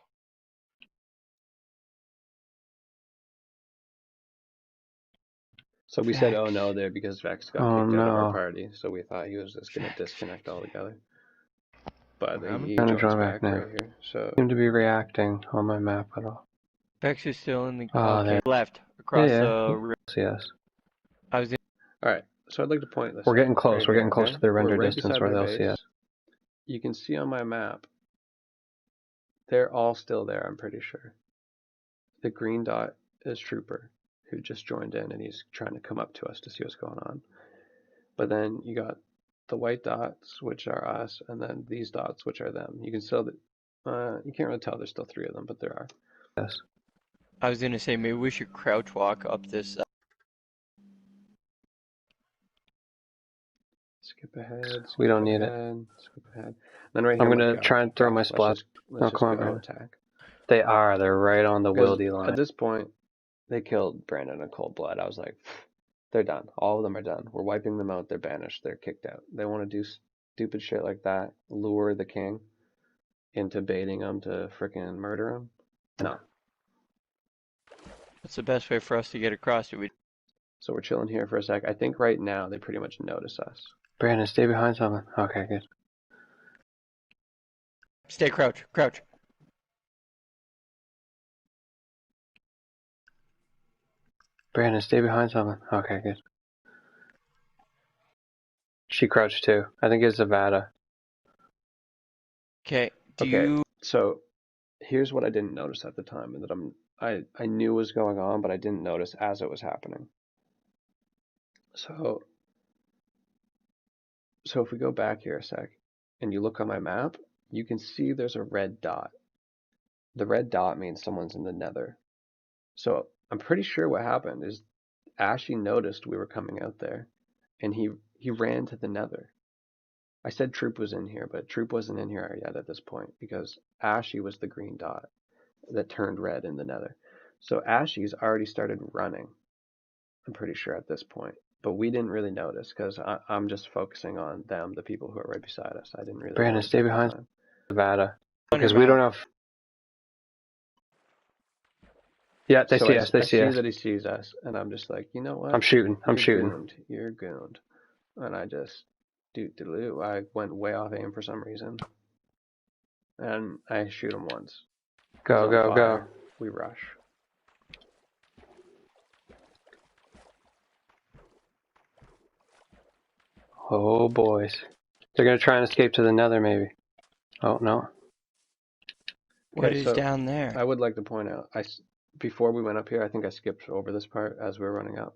So we said oh no there because Vex got kicked out of our party, so we thought he was just gonna disconnect altogether. But he joins back right here. So seem to be reacting on my map at all. Vex is still in the there. left across the room. Yes. I was in. Alright, so I'd like to point this. We're getting close. Right, we're getting close to the render distance where they'll see us. You can see on my map, they're all still there, I'm pretty sure. The green dot is Trooper, who just joined in and he's trying to come up to us to see what's going on. But then you got the white dots, which are us, and then these dots, which are them. You can still, you can't really tell there's still three of them, but there are. Yes. I was gonna say maybe we should crouch walk up this. Skip ahead. We don't need it. Skip ahead. Then right here, I'm gonna try and throw my splats. Oh, come on, Brandon. Attack. They are. They're right on the wildy line. At this point, they killed Brandon in cold blood. I was like, they're done. All of them are done. We're wiping them out. They're banished. They're kicked out. They want to do stupid shit like that. Lure the king into baiting them to freaking murder him. No. What's the best way for us to get across? So we're chilling here for a sec. I think right now they pretty much notice us. Brandon, stay behind something. Okay, good. Stay crouch. Brandon, stay behind something. Okay, good. She crouched too. I think it's Avada. Okay. So here's what I didn't notice at the time, and that I knew was going on, but I didn't notice as it was happening. So if we go back here a sec, and you look on my map, you can see there's a red dot. The red dot means someone's in the nether. So I'm pretty sure what happened is Ashy noticed we were coming out there, and he ran to the nether. I said Troop was in here, but Troop wasn't in here yet at this point, because Ashy was the green dot that turned red in the nether. So Ashy's already started running, I'm pretty sure at this point. But we didn't really notice, because I'm just focusing on them, the people who are right beside us. I didn't really Brandon, stay behind Nevada, because we don't have... Yeah, they see us. I see that he sees us, and I'm just like, you know what? I'm shooting. Gooned. You're gooned. And I just, I went way off aim for some reason. And I shoot him once. Go. We rush. Oh, boys. They're going to try and escape to the nether, maybe. Oh, no. What is down there? I would like to point out, before we went up here, I think I skipped over this part as we were running up.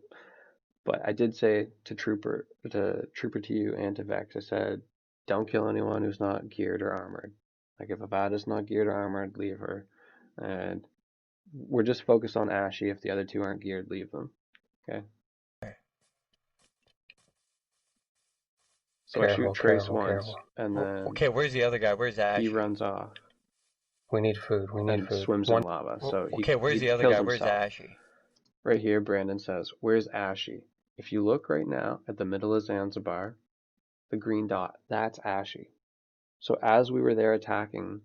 But I did say to Trooper to you and to Vex, I said, don't kill anyone who's not geared or armored. Like if Avada's not geared or armored, leave her. And We're just focused on Ashy. If the other two aren't geared, leave them. Okay. So I shoot Trace once, and then Okay, where's the other guy? Where's Ashy? he runs off We need food. We need and food. swims in lava. So Okay, where's he the other kills guy? Where's himself. Ashy? Right here, Brandon says, "Where's Ashy?" If you look right now at the middle of Zanzibar, the green dot, that's Ashy. So as we were there attacking,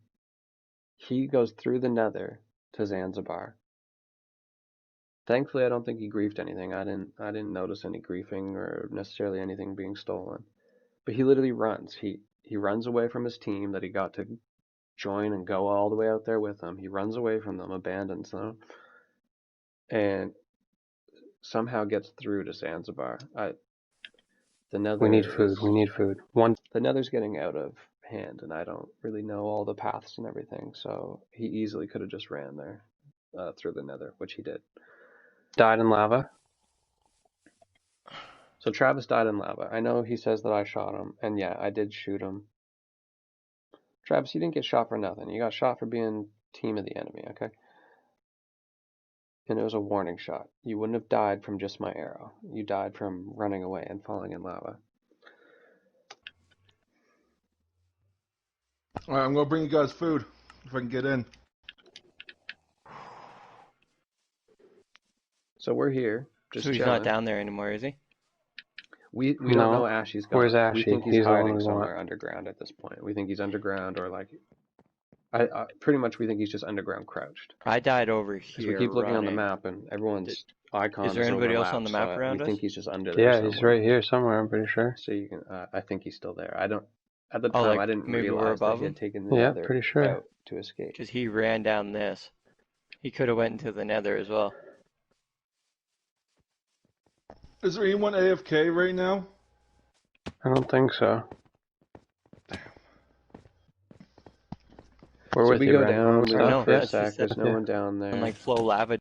he goes through the nether to Zanzibar. Thankfully, I don't think he griefed anything. I didn't notice any griefing or necessarily anything being stolen. But he literally runs. He runs away from his team that he got to join and go all the way out there with them. He runs away from them, abandons them, and somehow gets through to Zanzibar. The nether We need food. We need food. The nether's getting out of hand, and I don't really know all the paths and everything, so he easily could have just ran there through the nether, which he did. Died in lava. So Travis died in lava. I know he says that I shot him, and yeah, I did shoot him. Travis, you didn't get shot for nothing. You got shot for being team of the enemy, okay? And it was a warning shot. You wouldn't have died from just my arrow. You died from running away and falling in lava. Alright, I'm gonna bring you guys food if I can get in. So we're here, just So he's chilling. not down there anymore, is he? We No. don't know Ashy's gone. Where's Ashy? We think He's he's the one hiding we somewhere want. underground at this point. We think he's underground, or like, I pretty much we think he's just underground crouched. I died over Because here. we keep looking on the running. map, and everyone's icon Is there anybody else on the map overlapped, so around we us? think he's just under there Yeah, somewhere. he's right here somewhere. I'm pretty sure. So you can, I think he's still there. I don't. At the Oh, time, like, I didn't maybe we're realize that above he had him? taken the Yeah, nether pretty sure. out to escape. Because he ran down this. He could have went into the nether as well. Is there anyone AFK right now? I don't think so. We're So with we you, go Brandon. down. What's We up? No, look for a that's sec. just There's no yeah. one down there. And like flow lava.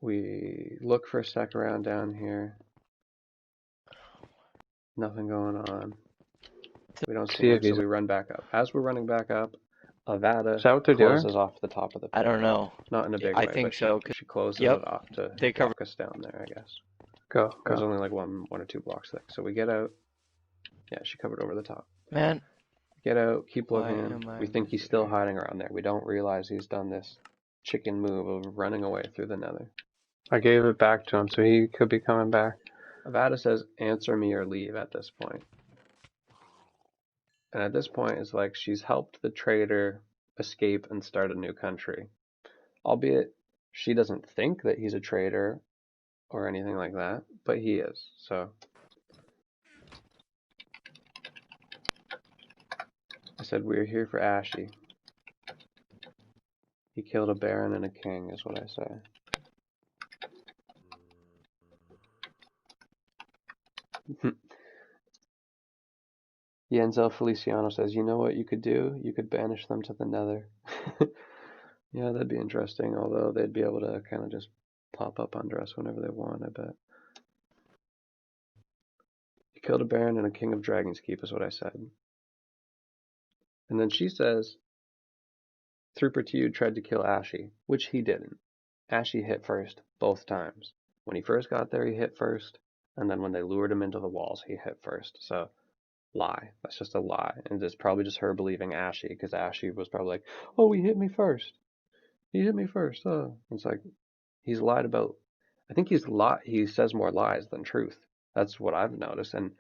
We look for a sec around down here. Nothing going on. We don't see him, so we run back up. As we're running back up, Avada Is that what they're doing? closes off the top of the pit. I don't know. Not in a big I way, think but so, she closes yep, it off to they cover- walk us down there, I guess. Go, It was go. only like one or two blocks thick. So we get out. Yeah, she covered over the top. Man, Get out, keep Why looking. am I We think he's miserable? still hiding around there. We don't realize he's done this chicken move of running away through the nether. I gave it back to him, so he could be coming back. Avada says, answer me or leave at this point. And at this point, it's like she's helped the traitor escape and start a new country. Albeit, she doesn't think that he's a traitor or anything like that, but he is, so. I said, we're here for Ashy. He killed a baron and a king, is what I say. Yenzel Feliciano says, you know what you could do? You could banish them to the nether. Yeah, that'd be interesting, although they'd be able to kind of just pop up under us whenever they want, I bet. He killed a baron and a king of Dragon's Keep, is what I said. And then she says, Trooper Tew tried to kill Ashy, which he didn't. Ashy hit first, both times. When he first got there, he hit first, and then when they lured him into the walls, he hit first. So, lie. That's just a lie. And it's probably just her believing Ashy, because Ashy was probably like, oh, he hit me first. He hit me first. Oh. It's like, he's lied about, I think he says more lies than truth. That's what I've noticed, and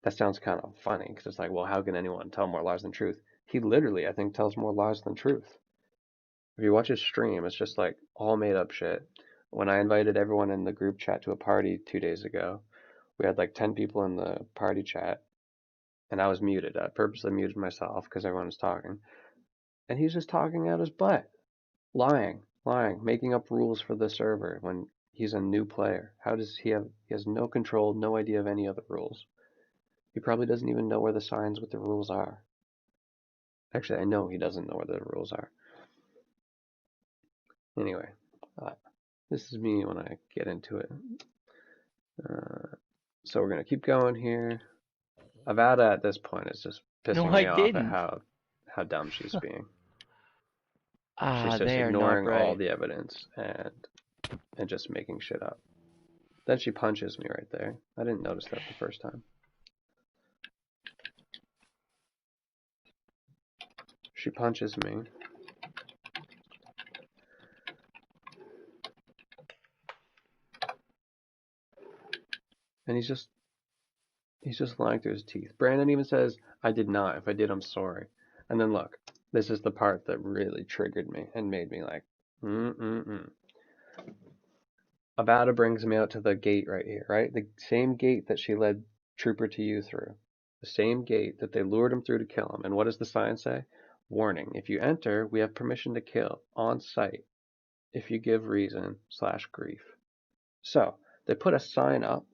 that sounds kind of funny, because it's like, well, how can anyone tell more lies than truth? He literally, I think, tells more lies than truth. If you watch his stream, it's just like all made up shit. When I invited everyone in the group chat to a party 2 days ago, we had like 10 people in the party chat, and I was muted. I purposely muted myself because everyone was talking. And he's just talking out his butt. Lying, making up rules for the server when he's a new player. How does he has no control, no idea of any of the rules. He probably doesn't even know where the signs with the rules are. Actually, I know he doesn't know where the rules are. Anyway, this is me when I get into it. So we're going to keep going here. Avada at this point is just pissing me off at how how dumb she's being. Ah, She's just they are not ignoring all bright. the evidence and just making shit up. Then she punches me right there. I didn't notice that the first time. She punches me. And he's just lying through his teeth. Brandon even says, I did not. If I did, I'm sorry. And then look, this is the part that really triggered me and made me like, Avada brings me out to the gate right here, right? The same gate that she led Trooper to you through. The same gate that they lured him through to kill him. And what does the sign say? Warning, if you enter, we have permission to kill on sight if you give reason/grief. So they put a sign up,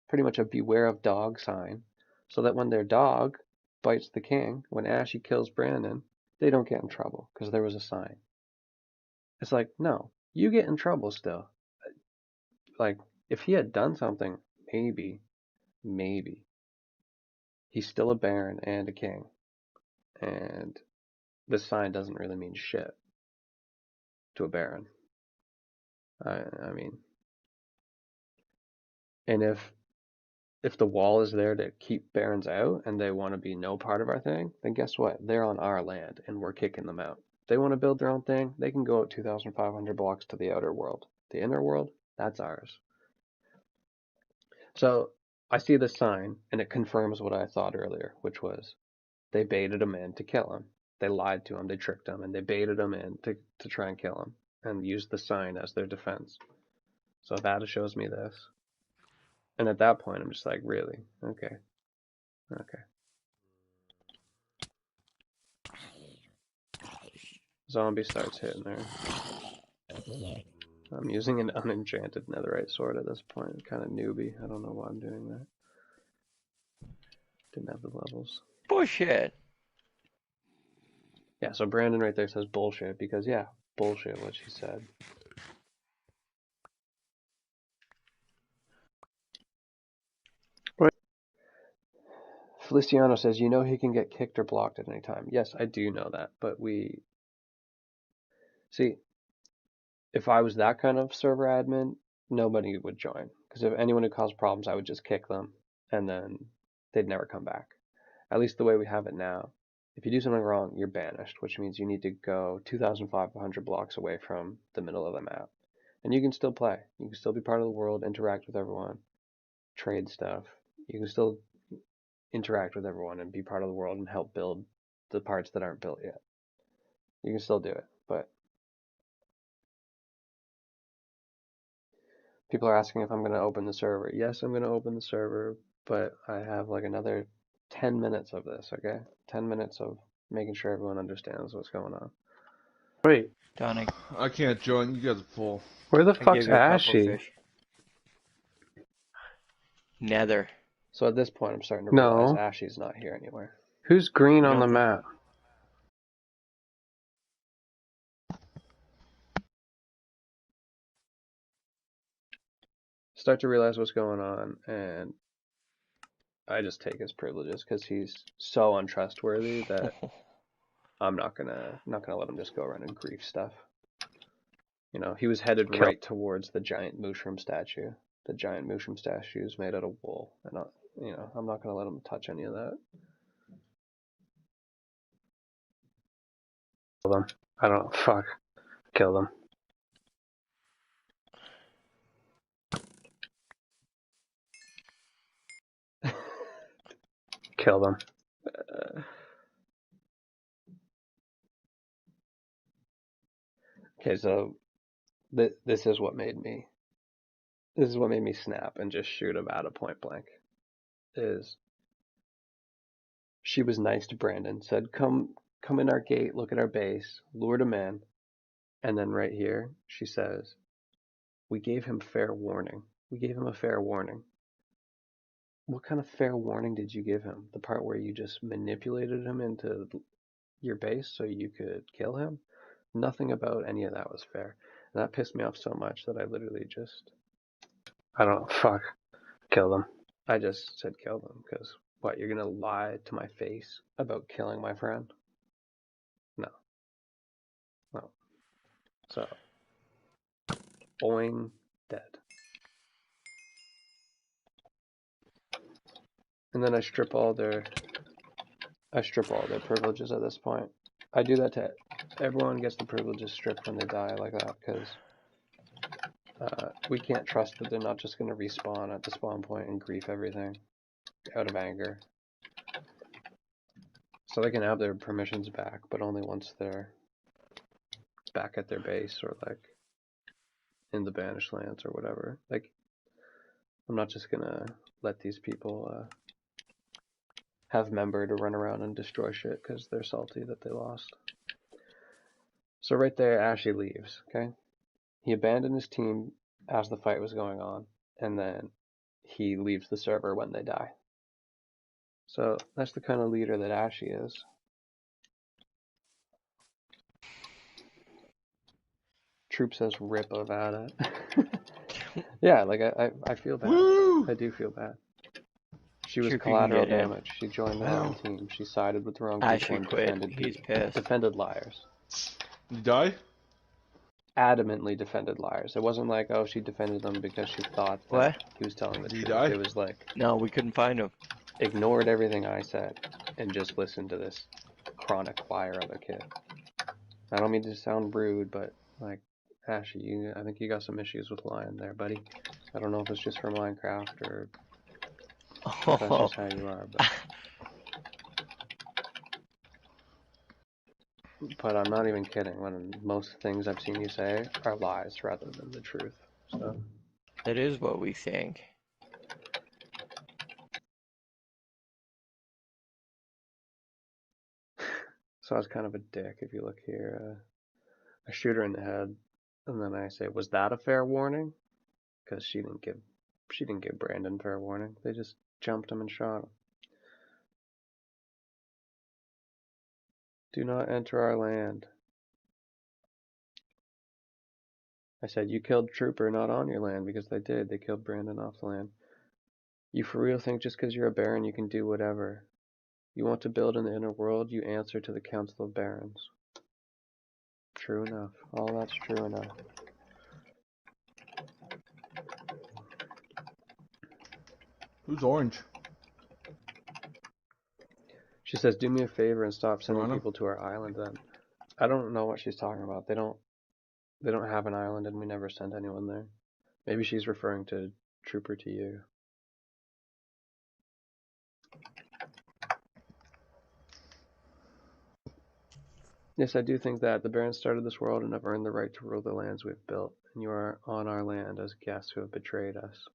pretty much a beware of dog sign, so that when their dog bites the king, when Ashy kills Brandon, they don't get in trouble because there was a sign. It's like, no, you get in trouble still. Like, if he had done something, maybe, he's still a baron and a king. And this sign doesn't really mean shit to a baron. I mean, and if the wall is there to keep barons out and they want to be no part of our thing, then guess what? They're on our land and we're kicking them out. If they want to build their own thing, they can go out 2,500 blocks to the outer world. The inner world, that's ours. So I see this sign and it confirms what I thought earlier, which was they baited him in to kill him. They lied to him, they tricked him, and they baited him in to try and kill him and used the sign as their defense. So Avada shows me this. And at that point, I'm just like, really? Okay. Zombie starts hitting her. I'm using an unenchanted netherite sword at this point. Kind of newbie. I don't know why I'm doing that. Didn't have the levels. Bullshit. Yeah, so Brandon right there says bullshit because, yeah, bullshit what she said. What? Feliciano says, you know he can get kicked or blocked at any time. Yes, I do know that, but we... See, if I was that kind of server admin, nobody would join. Because if anyone who caused problems, I would just kick them, and then they'd never come back. At least the way we have it now. If you do something wrong, you're banished, which means you need to go 2,500 blocks away from the middle of the map. And you can still play. You can still be part of the world, interact with everyone, trade stuff. You can still interact with everyone and be part of the world and help build the parts that aren't built yet. You can still do it, but people are asking if I'm going to open the server. Yes, I'm going to open the server, but I have like another 10 minutes of this, okay? 10 minutes of making sure everyone understands what's going on. Wait, Donna, I can't join. You guys are full. where the I fuck's gave you a couple Ashy? fish. Nether. So at this point, I'm starting to realize No. Ashy's not here anywhere. Who's green You on the don't map? Start to realize what's going on, and I just take his privileges because he's so untrustworthy that I'm not gonna let him just go around and grief stuff. You know, he was headed Kill. right towards the giant mushroom statue. The giant mushroom statue is made out of wool, and I'm not gonna let him touch any of that. Kill them. I don't know. Fuck. Kill them. Kill them. Okay, so this is what made me snap and just shoot him out of point blank. Is she was nice to Brandon, said come in our gate, look at our base, lured him in, and then right here she says, we gave him fair warning. We gave him a fair warning. What kind of fair warning did you give him? The part where you just manipulated him into your base so you could kill him? Nothing about any of that was fair. And that pissed me off so much that I literally just... I don't know. Fuck. Kill them. I just said kill them, because what, you're gonna lie to my face about killing my friend? So, boing, dead. And then I strip all their privileges at this point. I do that to everyone gets the privileges stripped when they die like that, because we can't trust that they're not just going to respawn at the spawn point and grief everything out of anger. So they can have their permissions back, but only once they're back at their base or like in the banished lands or whatever. Like, I'm not just gonna let these people have member to run around and destroy shit because they're salty that they lost. So right there, Ashy leaves, okay? He abandoned his team as the fight was going on, and then he leaves the server when they die. So that's the kind of leader that Ashy is. Troop says rip Avada. Yeah, like I feel bad. Woo! I do feel bad. She was Troop, you can collateral get in. damage. She joined the wrong team. She sided with the wrong Ashy people and quit. He's pissed. defended liars. You die? Adamantly defended liars. It wasn't like, oh, she defended them because she thought that What? he was telling the Did he truth. die? It was like, No, we couldn't find him. ignored everything I said and just listened to this chronic liar of a kid. I don't mean to sound rude, but like, Ashy, I think you got some issues with lying there, buddy. I don't know if it's just for Minecraft or if that's just how you are, but I'm not even kidding when most things I've seen you say are lies rather than the truth. So That is what we think. I was kind of a dick. If you look here, I shoot her in the head, and then I say, "Was that a fair warning?" Because she didn't give Brandon fair warning. They just jumped him and shot him. Do not enter our land. I said, you killed Trooper not on your land, because they did. They killed Brandon off the land. You for real think just because you're a Baron you can do whatever? You want to build in the inner world, you answer to the Council of Barons. True enough. All that's true enough. Who's orange? She says, do me a favor and stop sending Toronto? people to our island then. I don't know what she's talking about. They don't have an island and we never send anyone there. Maybe she's referring to Trooper to you. Yes, I do think that the Barons started this world and have earned the right to rule the lands we've built, and you are on our land as guests who have betrayed us.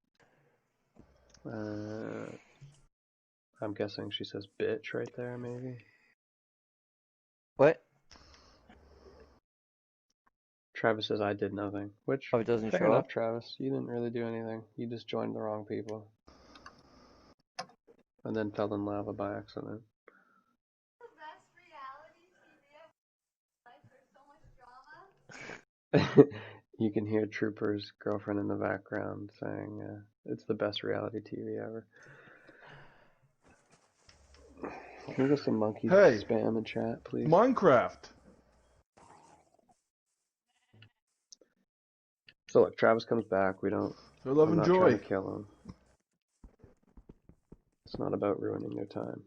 I'm guessing she says bitch right there, maybe? What? Travis says I did nothing, which, Oh, it doesn't fair show enough, up? Travis. You didn't really do anything. You just joined the wrong people. And then fell in lava by accident. You can hear Trooper's girlfriend in the background saying, it's the best reality TV ever. Can we get some monkey Hey. spam in chat, please? Minecraft. So look, Travis comes back. I'm Love not and trying joy. to kill him. It's not about ruining your time.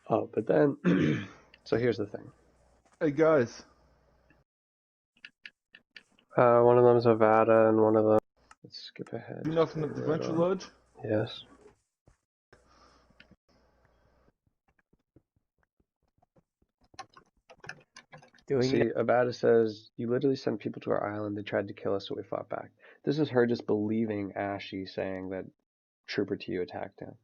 Oh, but then, so here's the thing. Hey guys. One of them is Avada, and one of them. Let's skip ahead. Do nothing at the Venture Lodge? Yes. See, Avada says, you literally sent people to our island. They tried to kill us, so we fought back. This is her just believing Ashy saying that Trooper to you attacked him.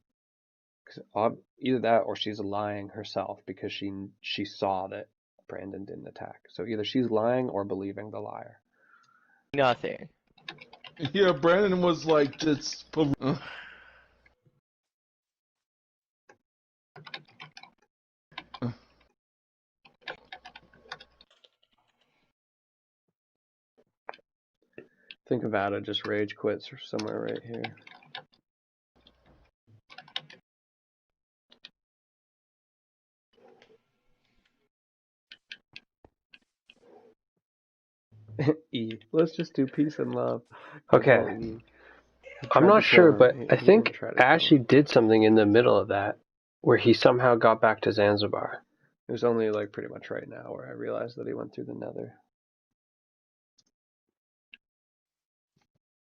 Either that or she's lying herself because she saw that Brandon didn't attack. So either she's lying or believing the liar. Nothing. Yeah, Brandon was like just. Think Avada just rage quits somewhere right here. E. Let's just do peace and love. Okay. Control E. He I'm tried not to sure, kill him. but He I didn't think try to kill Ashley him. did something in the middle of that where he somehow got back to Zanzibar. It was only like pretty much right now where I realized that he went through the nether.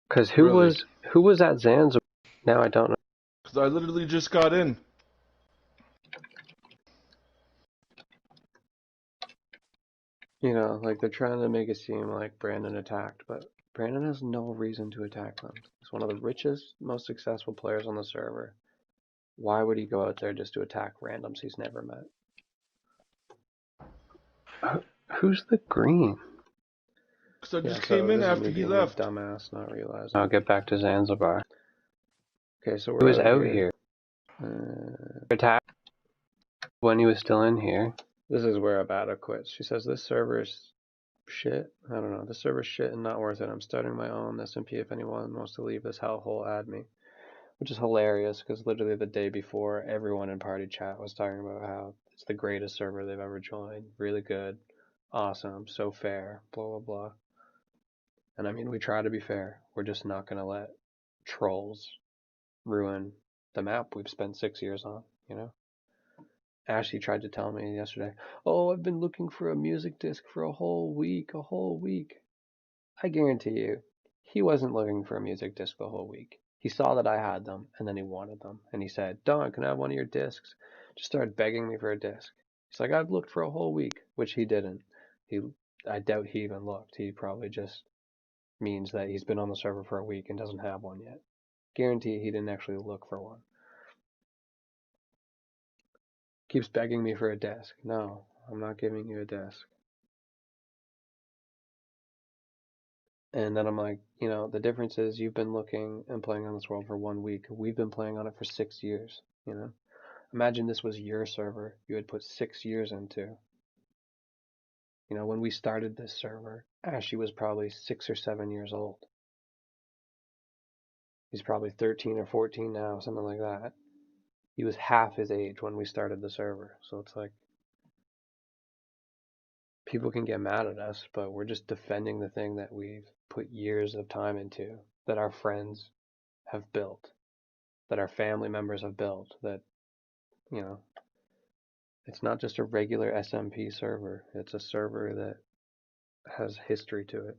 Because who Really? was at Zanzibar? Now I don't know. Because I literally just got in. You know, like they're trying to make it seem like Brandon attacked, but Brandon has no reason to attack them. He's one of the richest, most successful players on the server. Why would he go out there just to attack randoms he's never met? Who's the green? Because I Yeah, just so came in this is after me he being left. a dumbass, not realizing. I'll get back to Zanzibar. Okay, so He we're was out here. Uh, Attack when he was still in here. this is where Abada quits. She says this server's shit. I don't know. This server's shit and not worth it. I'm starting my own SMP. If anyone wants to leave this hellhole, add me. Which is hilarious because literally the day before, everyone in party chat was talking about how it's the greatest server they've ever joined. Really good, awesome, so fair, blah blah blah. And I mean, we try to be fair. We're just not gonna let trolls ruin the map we've spent 6 years on. You know. Ashley tried to tell me yesterday, "Oh, I've been looking for a music disc for a whole week, a whole week." I guarantee you, he wasn't looking for a music disc the whole week. He saw that I had them, and then he wanted them. And he said, "Don, can I have one of your discs?" Just started begging me for a disc. He's like, "I've looked for a whole week," which he didn't. I doubt he even looked. He probably just means that he's been on the server for a week and doesn't have one yet. Guarantee he didn't actually look for one. Keeps begging me for a disc. No, I'm not giving you a disc. And then I'm like, you know, the difference is you've been looking and playing on this world for 1 week. We've been playing on it for 6 years, you know? Imagine this was your server you had put 6 years into. You know, when we started this server, Ashy was probably 6 or 7 years old. He's probably 13 or 14 now, something like that. He was half his age when we started the server. So it's like, people can get mad at us, but we're just defending the thing that we've put years of time into, that our friends have built, that our family members have built, that, you know, it's not just a regular SMP server. It's a server that has history to it.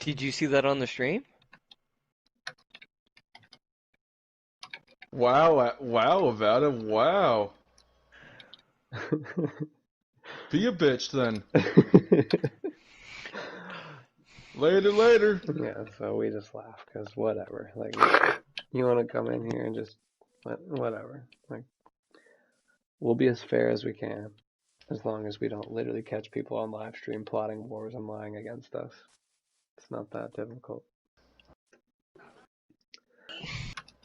Did you see that on the stream? Wow, wow, Avada, wow. Be a bitch then. Later. Yeah, so we just laugh because whatever. Like, you want to come in here and just whatever. Like, we'll be as fair as we can, as long as we don't literally catch people on live stream plotting wars and lying against us. It's not that difficult.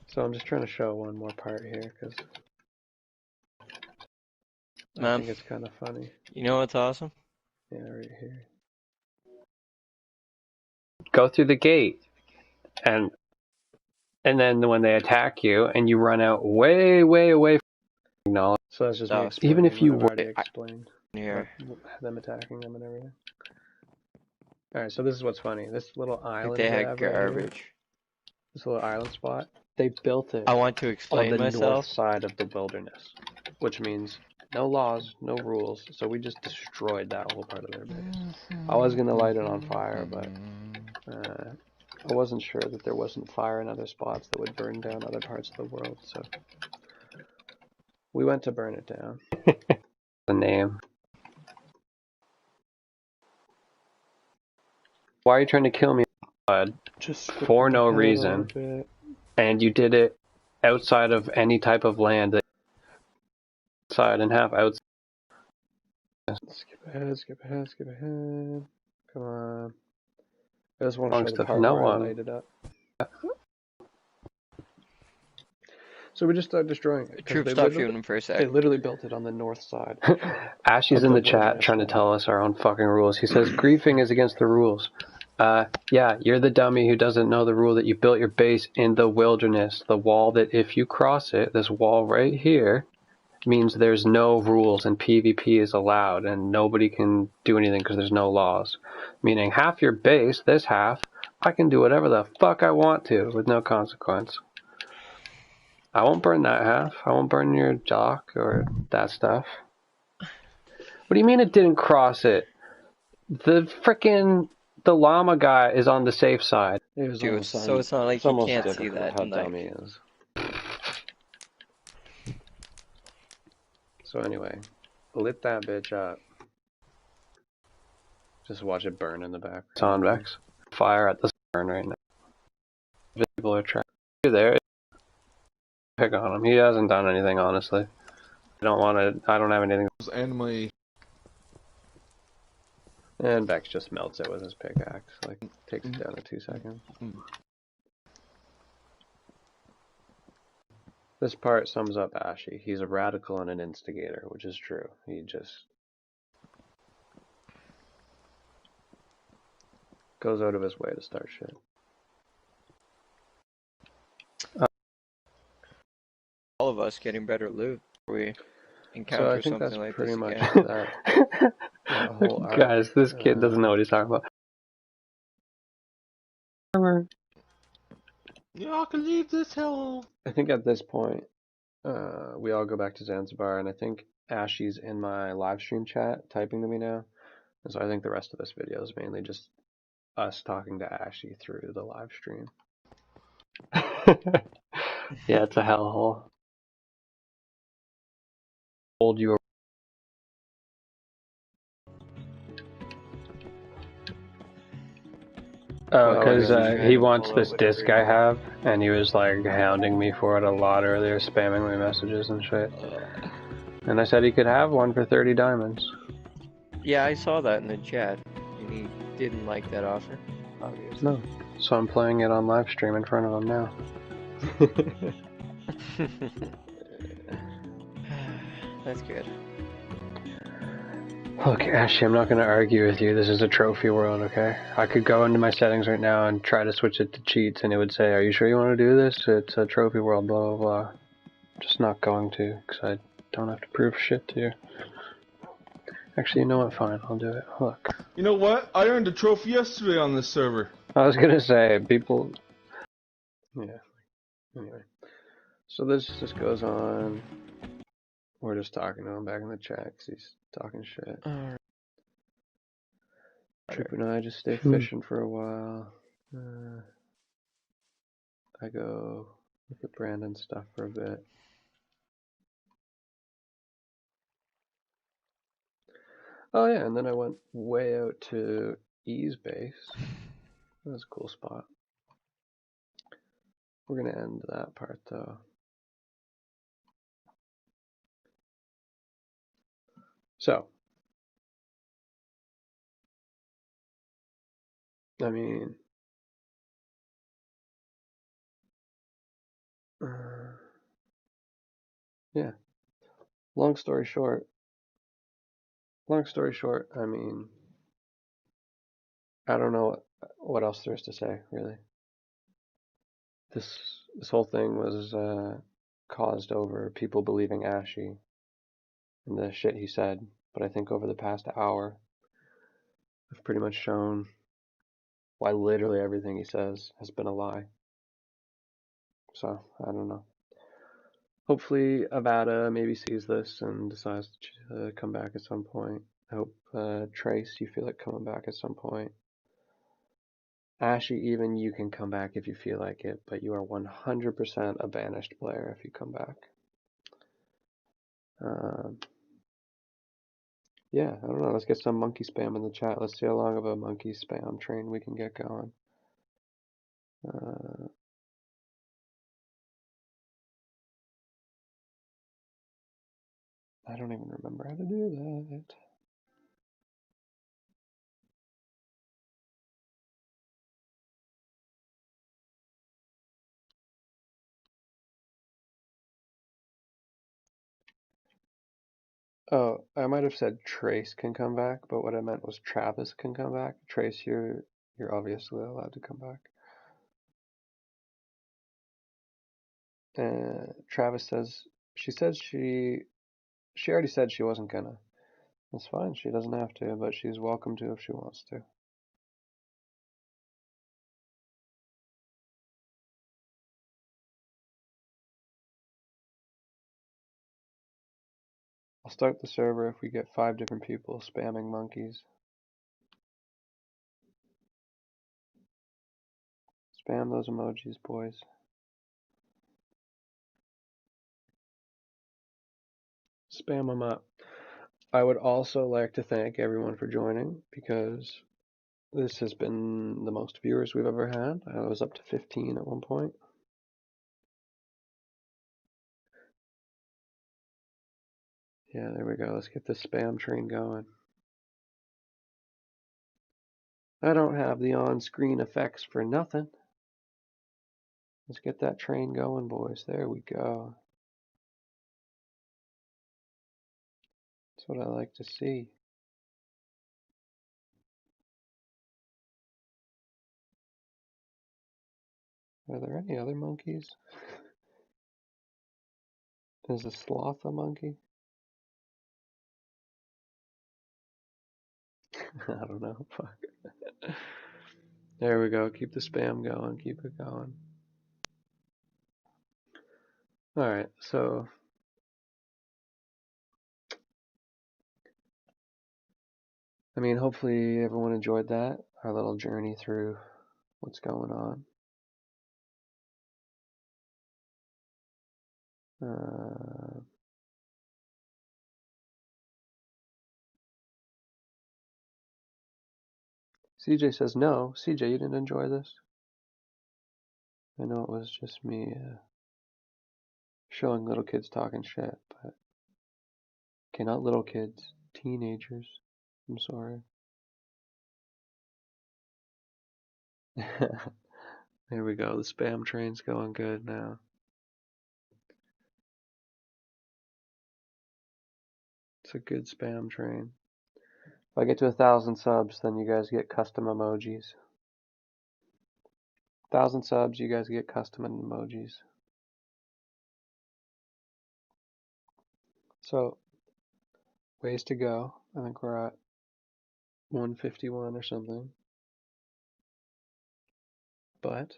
So I'm just trying to show one more part here because I think it's kind of funny. You know what's awesome? Yeah, right here. Go through the gate, and then when they attack you, and you run out way away from knowledge. So that's just me Even explaining if you what I've already explained. Here. Them attacking them and everything. Alright, so this is what's funny. This little Like island they they had have right here, garbage. this little island spot, they built it I want to on explain the north myself. side of the wilderness, which means no laws, no rules, so we just destroyed that whole part of their base. I was going to light it on fire, but I wasn't sure that there wasn't fire in other spots that would burn down other parts of the world, so we went to burn it down. The name. Why are you trying to kill me, bud? Just For no reason. And you did it outside of any type of land. Outside and half outside. Skip ahead. Come on. I just want to show Amongst the the part no where one. I light it up. So we just started destroying it. 'Cause Troops, they stop literally- shooting for a They sec. literally built it on the north side. Ashy's Of in the the chat wilderness trying to one. tell us our own fucking rules. He says griefing is against the rules. Yeah, you're the dummy who doesn't know the rule that you built your base in the wilderness. The wall that if you cross it, this wall right here, means there's no rules and PvP is allowed and nobody can do anything because there's no laws. Meaning half your base, this half, I can do whatever the fuck I want to with no consequence. I won't burn that half. I won't burn your dock or that stuff. What do you mean it didn't cross it? The llama guy is on the safe side. It was Dude, almost so it's not like it's you almost can't see difficult that how in, dumb like- he is. So anyway, lit that bitch up. Just watch it burn in the back. It's on Vex. Fire at the burn right now. People are trying. You there? Pick on him. He hasn't done anything, honestly. I don't have anything. And my And Vex just melts it with his pickaxe. Like, takes it down in 2 seconds. This part sums up Ashy. He's a radical and an instigator, which is true. He just goes out of his way to start shit. All of us getting better loot. We encounter So I think something that's like pretty this much again. that whole arc. Guys, this kid doesn't know what he's talking about. y'all can leave this hell. I think at this point, we all go back to Zanzibar, and I think Ashy's in my live stream chat typing to me now. And so I think the rest of this video is mainly just us talking to Ashy through the live stream. Yeah, it's a hellhole. Hold you. Oh, because he wants this disc I have, and he was like hounding me for it a lot earlier, spamming me messages and shit. And I said he could have one for 30 diamonds. Yeah, I saw that in the chat, and he didn't like that offer. Obviously. No. So I'm playing it on live stream in front of him now. That's good. Look, Ashy, I'm not going to argue with you. This is a trophy world, okay? I could go into my settings right now and try to switch it to cheats, and it would say, are you sure you want to do this? It's a trophy world, blah, blah, blah. I'm just not going to, because I don't have to prove shit to you. Actually, you know what? Fine, I'll do it. Look. You know what? I earned a trophy yesterday on this server. I was going to say, people... Yeah. Anyway. So this just goes on. We're just talking to him back in the chat because he's talking shit. Troop and I just stay fishing for a while. I go look at Brandon's stuff for a bit. Oh yeah, and then I went way out to E's base. That was a cool spot. We're gonna end that part though. So, I mean, yeah. Long story short, I mean, I don't know what else there is to say, really. This whole thing was caused over people believing Ashy and the shit he said, but I think over the past hour, I've pretty much shown why literally everything he says has been a lie. So, I don't know. Hopefully Avada maybe sees this and decides to come back at some point. I hope Trace, you feel like coming back at some point. Ashy, even you can come back if you feel like it, but you are 100% a banished player if you come back. Yeah, I don't know. Let's get some monkey spam in the chat. Let's see how long of a monkey spam train we can get going. I don't even remember how to do that. Oh, I might have said Trace can come back, but what I meant was Travis can come back. Trace, you're obviously allowed to come back. Travis says she She already said she wasn't gonna. That's fine, she doesn't have to, but she's welcome to if she wants to. I'll start the server if we get 5 different people spamming monkeys. Spam those emojis, boys. Spam them up. I would also like to thank everyone for joining, because this has been the most viewers we've ever had. I was up to 15 at one point. Yeah, there we go. Let's get the spam train going. I don't have the on-screen effects for nothing. Let's get that train going, boys. There we go. That's what I like to see. Are there any other monkeys? Is a sloth a monkey? I don't know. Fuck. There we go. Keep the spam going. Keep it going. Alright, so I mean, hopefully everyone enjoyed that, our little journey through what's going on. CJ says no. CJ, you didn't enjoy this? I know it was just me showing little kids talking shit, but okay, not little kids, teenagers. I'm sorry. There we go. The spam train's going good now. It's a good spam train. If I get to 1,000 subs, then you guys get custom emojis. 1,000 subs, you guys get custom emojis. So, ways to go. I think we're at 151 or something. But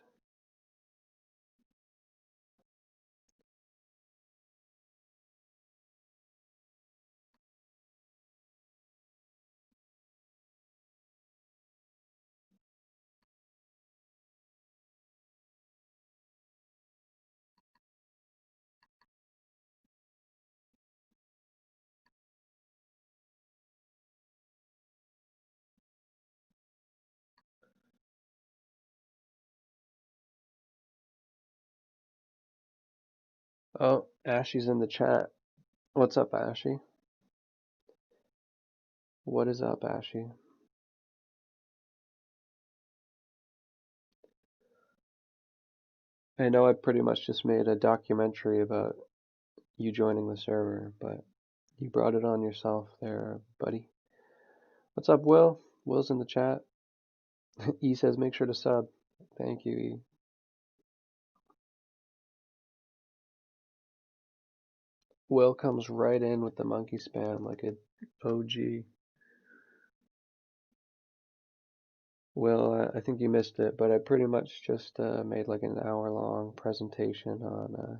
oh, Ashy's in the chat. What's up, Ashy? What is up, Ashy? I know I pretty much just made a documentary about you joining the server, but you brought it on yourself there, buddy. What's up, Will? Will's in the chat. E says make sure to sub. Thank you, E. Will comes right in with the monkey spam like an OG. Will, I think you missed it, but I pretty much just made like an hour-long presentation on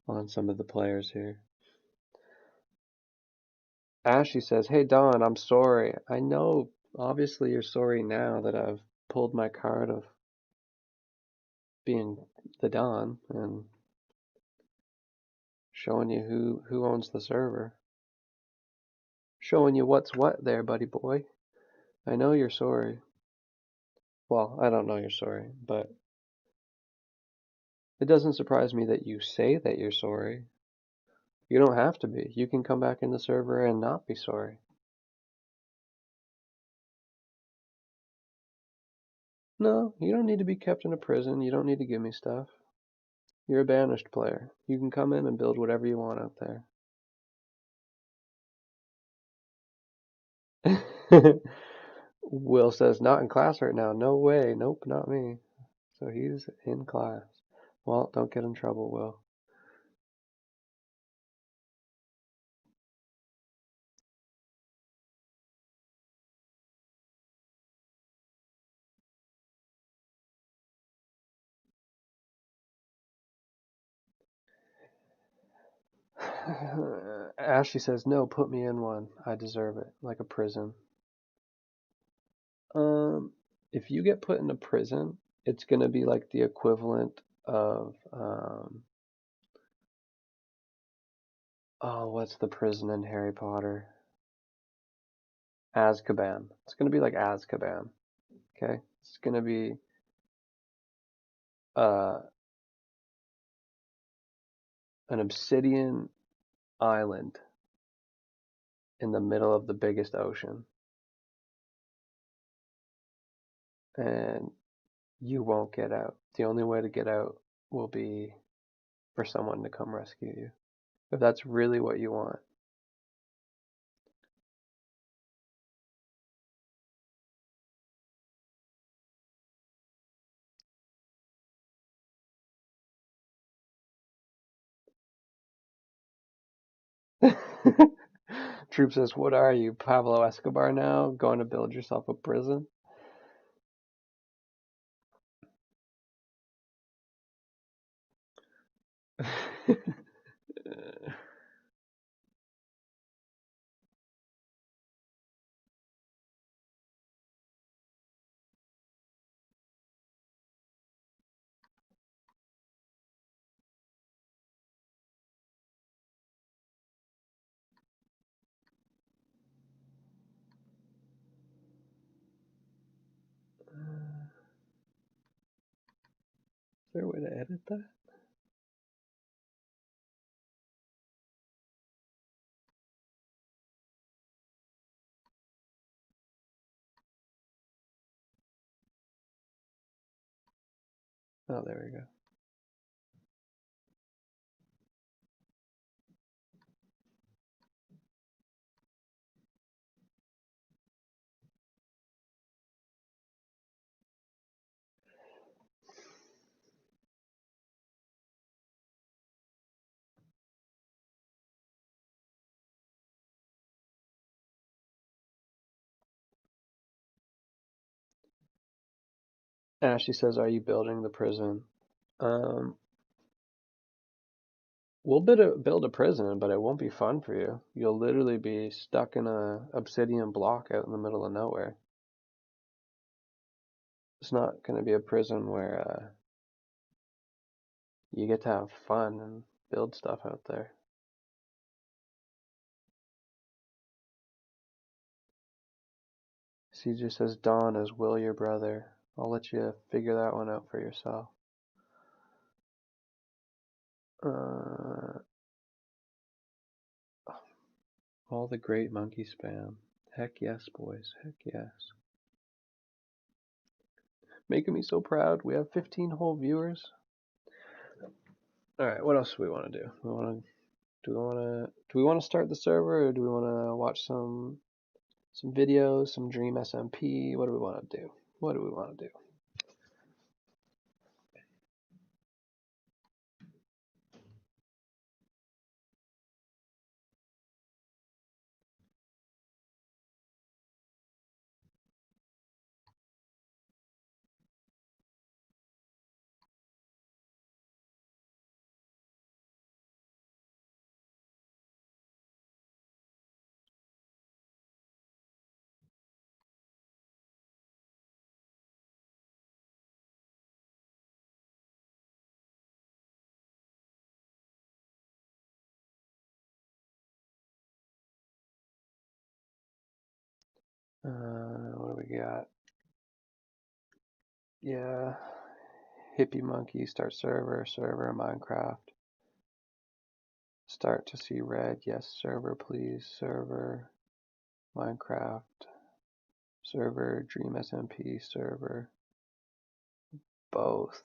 on some of the players here. Ashley says, "Hey Don, I'm sorry. I know, obviously you're sorry now that I've pulled my card of being the Don and showing you who owns the server. Showing you what's what there, buddy boy. I know you're sorry. Well, I don't know you're sorry, but it doesn't surprise me that you say that you're sorry. You don't have to be. You can come back in the server and not be sorry. No, you don't need to be kept in a prison. You don't need to give me stuff. You're a banished player. You can come in and build whatever you want out there." Will says, "Not in class right now." No way. Nope, not me. So he's in class. Well, don't get in trouble, Will. Ashley says, no, put me in one. I deserve it. Like a prison. If you get put in a prison, it's gonna be like the equivalent of, oh, what's the prison in Harry Potter? Azkaban. It's gonna be like Azkaban. Okay? It's gonna be, uh, an obsidian island in the middle of the biggest ocean. And you won't get out. The only way to get out will be for someone to come rescue you. If that's really what you want. Troop says, what are you, Pablo Escobar now? Going to build yourself a prison? Is there a way to edit that? Oh, there we go. Ashley says, are you building the prison? We'll build a prison, but it won't be fun for you. You'll literally be stuck in a obsidian block out in the middle of nowhere. It's not going to be a prison where you get to have fun and build stuff out there. CJ says, Dawn is Will your brother. I'll let you figure that one out for yourself. All the great monkey spam. Heck yes, boys. Heck yes. Making me so proud. We have 15 whole viewers. All right, what else do we want to do? Do we want to start the server, or do we want to watch some videos, some Dream SMP? What do we want to do? What do we want to do? What do we got? Yeah, Hippie Monkey, start server, Minecraft. Start to see red, yes, server, please, server, Minecraft, server, Dream SMP, server, both,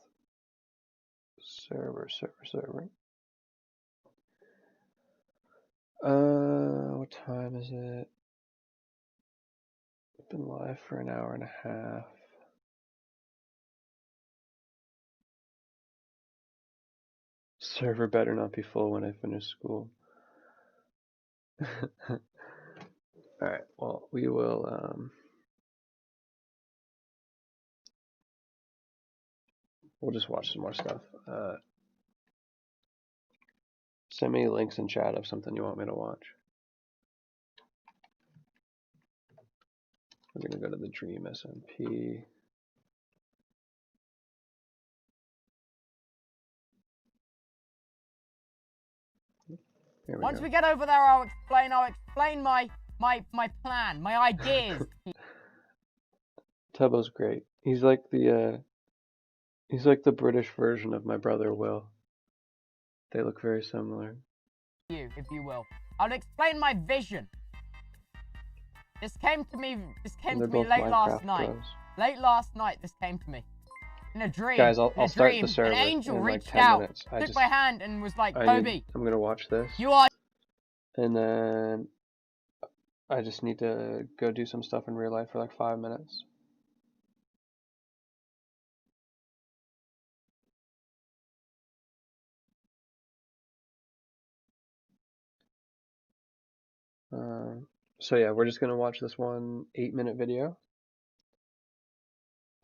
server. What time is it? I've been live for an hour and a half. Server better not be full when I finish school. Alright, well, we will, we'll just watch some more stuff. Send me links in chat of something you want me to watch. We're gonna go to the Dream SMP. Here we Once go. we get over there, I'll explain my plan, my ideas. Tubbo's great. He's like the British version of my brother Will. They look very similar. You, if you will. I'll explain my vision. This came to me And they're both late last Minecraft night. pros. Late last night, this came to me. In a dream. Guys, I'll in a start dream, the server an angel in like reached 10 out, minutes. took my hand, and was like, Kobe, I'm gonna watch this, you are. and then I just need to go do some stuff in real life for like 5 minutes. So yeah, we're just gonna watch this one 8-minute video,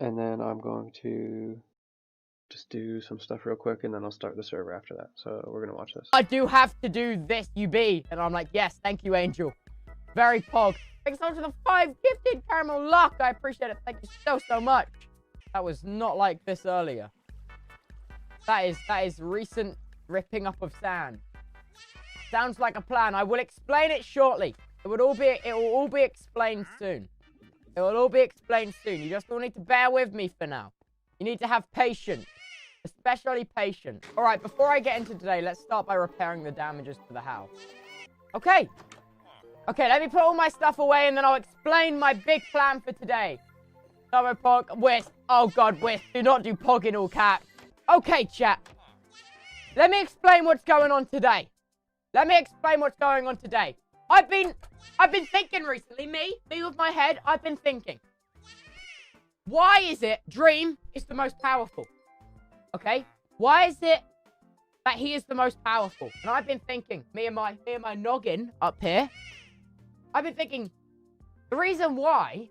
and then I'm going to just do some stuff real quick, and then I'll start the server after that. So we're gonna watch this. I do have to do this, UB. And I'm like, yes, thank you, Angel. Very pog. Thanks so much for the 5 gifted caramel luck. I appreciate it. Thank you so much. That was not like this earlier. That is recent ripping up of sand. Sounds like a plan. I will explain it shortly. It will all be explained soon. It will all be explained soon. You just all need to bear with me for now. You need to have patience. Especially patience. Alright, before I get into today, let's start by repairing the damages to the house. Okay. Okay, let me put all my stuff away and then I'll explain my big plan for today. Summer Pog, Wisp. Oh god, Wisp. Do not do Pog in all caps. Okay, chat. Let me explain what's going on today. Let me explain what's going on today. I've been thinking recently, me with my head, I've been thinking. Why is it Dream is the most powerful? Okay? Why is it that he is the most powerful? And I've been thinking, me and my noggin up here, I've been thinking, the reason why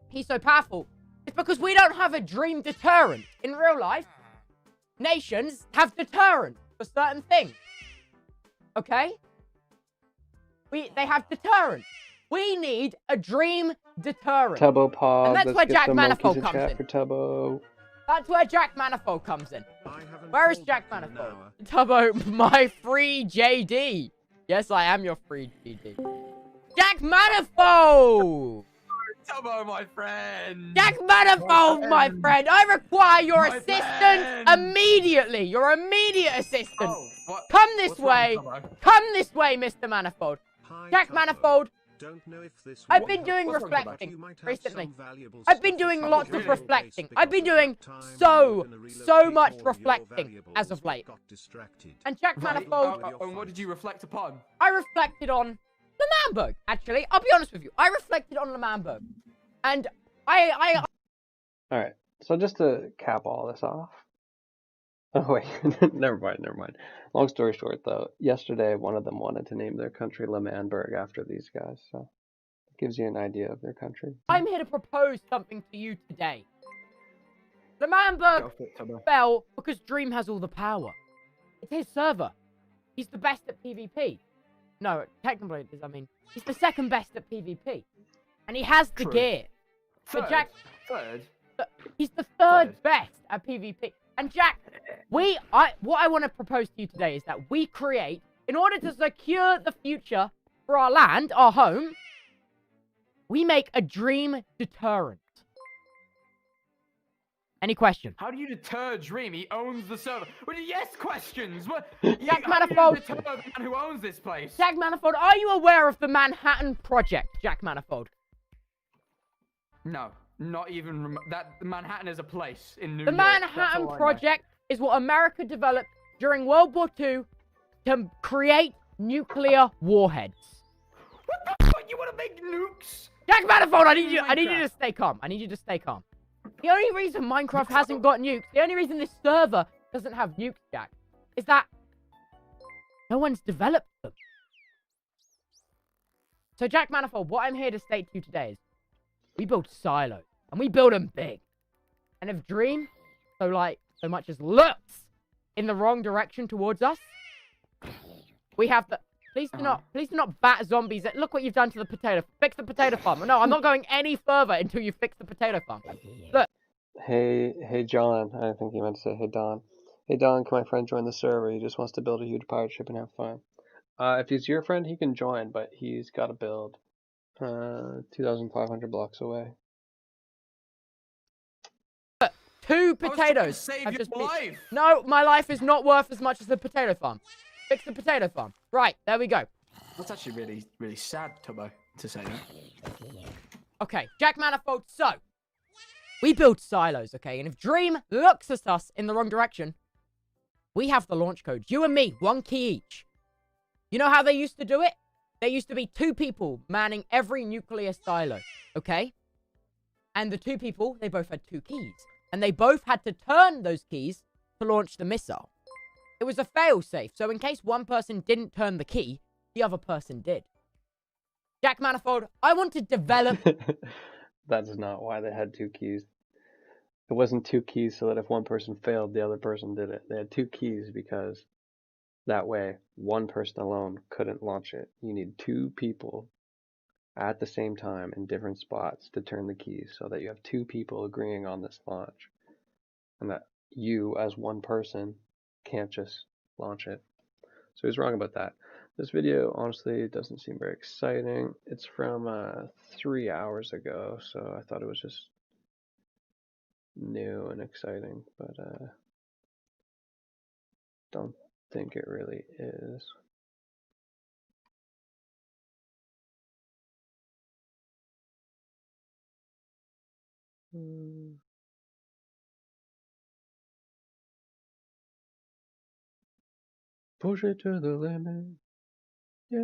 he's so powerful is because we don't have a Dream deterrent. In real life, nations have deterrents for certain things. Okay? They have deterrents. We need a Dream deterrent. Tubbo Pod. And that's Let's where get Jack some Manifold monkeys comes chat in. for Tubbo. That's where Jack Manifold comes in. Where is Jack Manifold? Tubbo, my free JD. Yes, I am your free JD. Jack Manifold! Tubbo, my friend! Jack Manifold, my friend! I require your My assistance friend! immediately! Your immediate assistance! Oh, what? Come this What's way! wrong, Tubbo? Come this way, Mr. Manifold! Jack Manifold, Don't know if this I've will been help, doing What's wrong, reflecting you might have recently. some valuable I've been stuff doing to lots find of in your reflecting. place I've been because doing of that time so when you were gonna much relocate all your reflecting valuables as of but late. got distracted. And Jack Right, Manifold, and what did you reflect upon? I reflected on L'Manberg, actually. I'll be honest with you. I reflected on L'Manberg. And I Alright, so just to cap all this off. Oh wait, never mind. Long story short though, yesterday one of them wanted to name their country L'Manberg after these guys, so it gives you an idea of their country. I'm here to propose something to you today. L'Manberg Go for it, Tubbo. fell because Dream has all the power. It's his server. He's the best at PvP. No, technically, I mean, he's the second best at PvP. And he has the True. gear. But Third. Jack, Third. he's the third Third. best at PvP. And Jack, what I want to propose to you today is that we create, in order to secure the future for our land, our home, we make a Dream deterrent. Any questions? How do you deter Dream? He owns the server. What are yes questions? What? Jack How do you Manifold. deter the man who owns this place? Jack Manifold, are you aware of the Manhattan Project, Jack Manifold? No, not even that. Manhattan is a place in New The York. That's Manhattan all I know. Project is what America developed during World War II to create nuclear warheads. What the fuck? You want to make nukes? Jack Manifold, I need you to Minecraft. stay calm. I need you to stay calm. The only reason Minecraft hasn't got nukes, the only reason this server doesn't have nukes, Jack, is that no one's developed them. So, Jack Manifold, what I'm here to state to you today is we build silos, and we build them big. And if Dream so much as looks in the wrong direction towards us, We have the... Please do not bat zombies. Look what you've done to the potato. Fix the potato farm. No, I'm not going any further until you fix the potato farm. Look. Hey, John. I think he meant to say, hey, Don. Hey, Don, can my friend join the server? He just wants to build a huge pirate ship and have fun. If he's your friend, he can join, but he's got to build 2,500 blocks away. 2 potatoes. Save your life. No, my life is not worth as much as the potato farm. Fix the potato farm. Right, there we go. That's actually really, really sad, Tubbo, to say that. Okay, Jack Manifold, so... We build silos, okay? And if Dream looks at us in the wrong direction, we have the launch codes. You and me, 1 key each. You know how they used to do it? There used to be 2 people manning every nuclear silo, okay? And the 2 people, they both had 2 keys. And they both had to turn those keys to launch the missile. It was a fail-safe, so in case one person didn't turn the key, the other person did. Jack Manifold, I want to develop... That's not why they had 2 keys. It wasn't 2 keys so that if one person failed, the other person did it. They had 2 keys because that way one person alone couldn't launch it. You need 2 people at the same time in different spots to turn the keys so that you have 2 people agreeing on this launch. And that you, as one person, can't just launch it. So he's wrong about that. This video, honestly, doesn't seem very exciting. It's from 3 hours ago, so I thought it was just new and exciting, but don't think it really is. Push it to the limit. Yeah.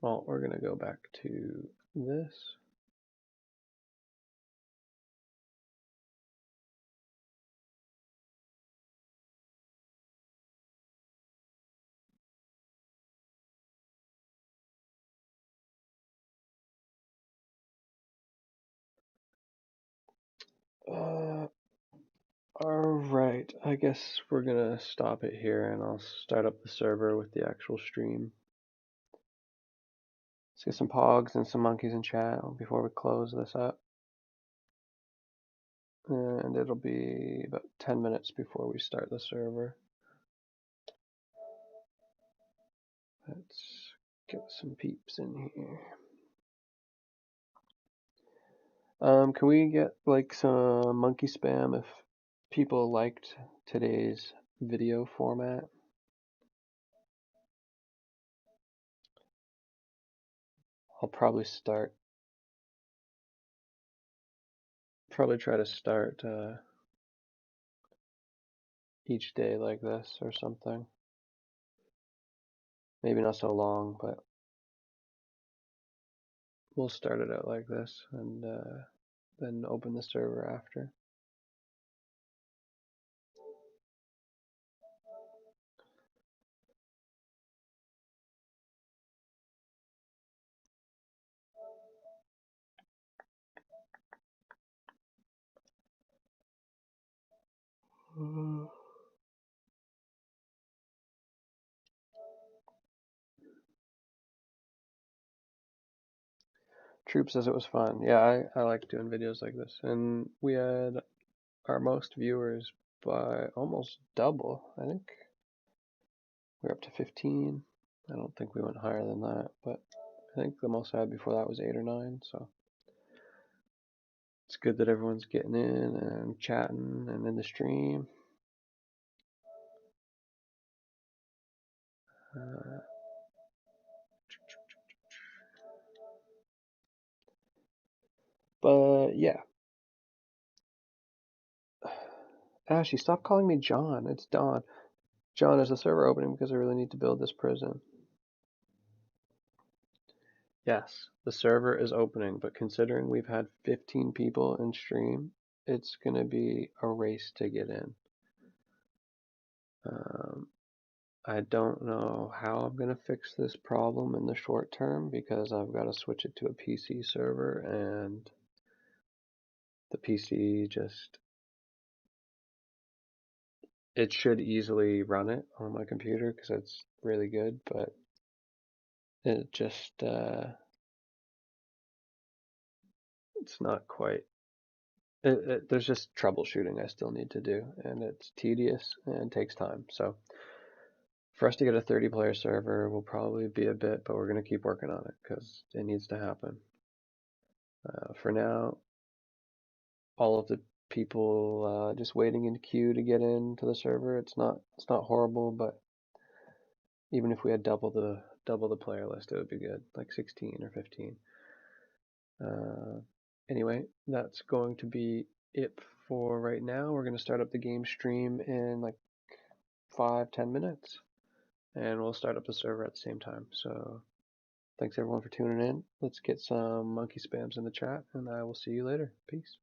Well, we're gonna go back to this. Alright, I guess we're gonna stop it here and I'll start up the server with the actual stream. Let's get some pogs and some monkeys in chat before we close this up. And it'll be about 10 minutes before we start the server. Let's get some peeps in here. Can we get like some monkey spam if people liked today's video format? I'll probably try to start each day like this or something. Maybe not so long, but we'll start it out like this and then open the server after. Troop says it was fun. Yeah, I like doing videos like this. And we had our most viewers by almost double. I think we're up to 15. I don't think we went higher than that, but I think the most I had before that was 8 or 9. So it's good that everyone's getting in and chatting and in the stream. But yeah. Ashley, stop calling me John. It's Don. John, is the server opening because I really need to build this prison? Yes, the server is opening, but considering we've had 15 people in stream, it's going to be a race to get in. I don't know how I'm going to fix this problem in the short term because I've got to switch it to a PC server, and the PC just, it should easily run it on my computer because it's really good, but it just, it's not quite, there's just troubleshooting I still need to do, and it's tedious and takes time. So for us to get a 30-player server will probably be a bit, but we're going to keep working on it because it needs to happen. For now, all of the people just waiting in queue to get into the server, it's not horrible, but even if we had double the player list, it would be good, like 16 or 15. Anyway, that's going to be it for right now. We're going to start up the game stream in like 5-10 minutes, and we'll start up the server at the same time. So thanks everyone for tuning in. Let's get some monkey spams in the chat, and I will see you later. Peace.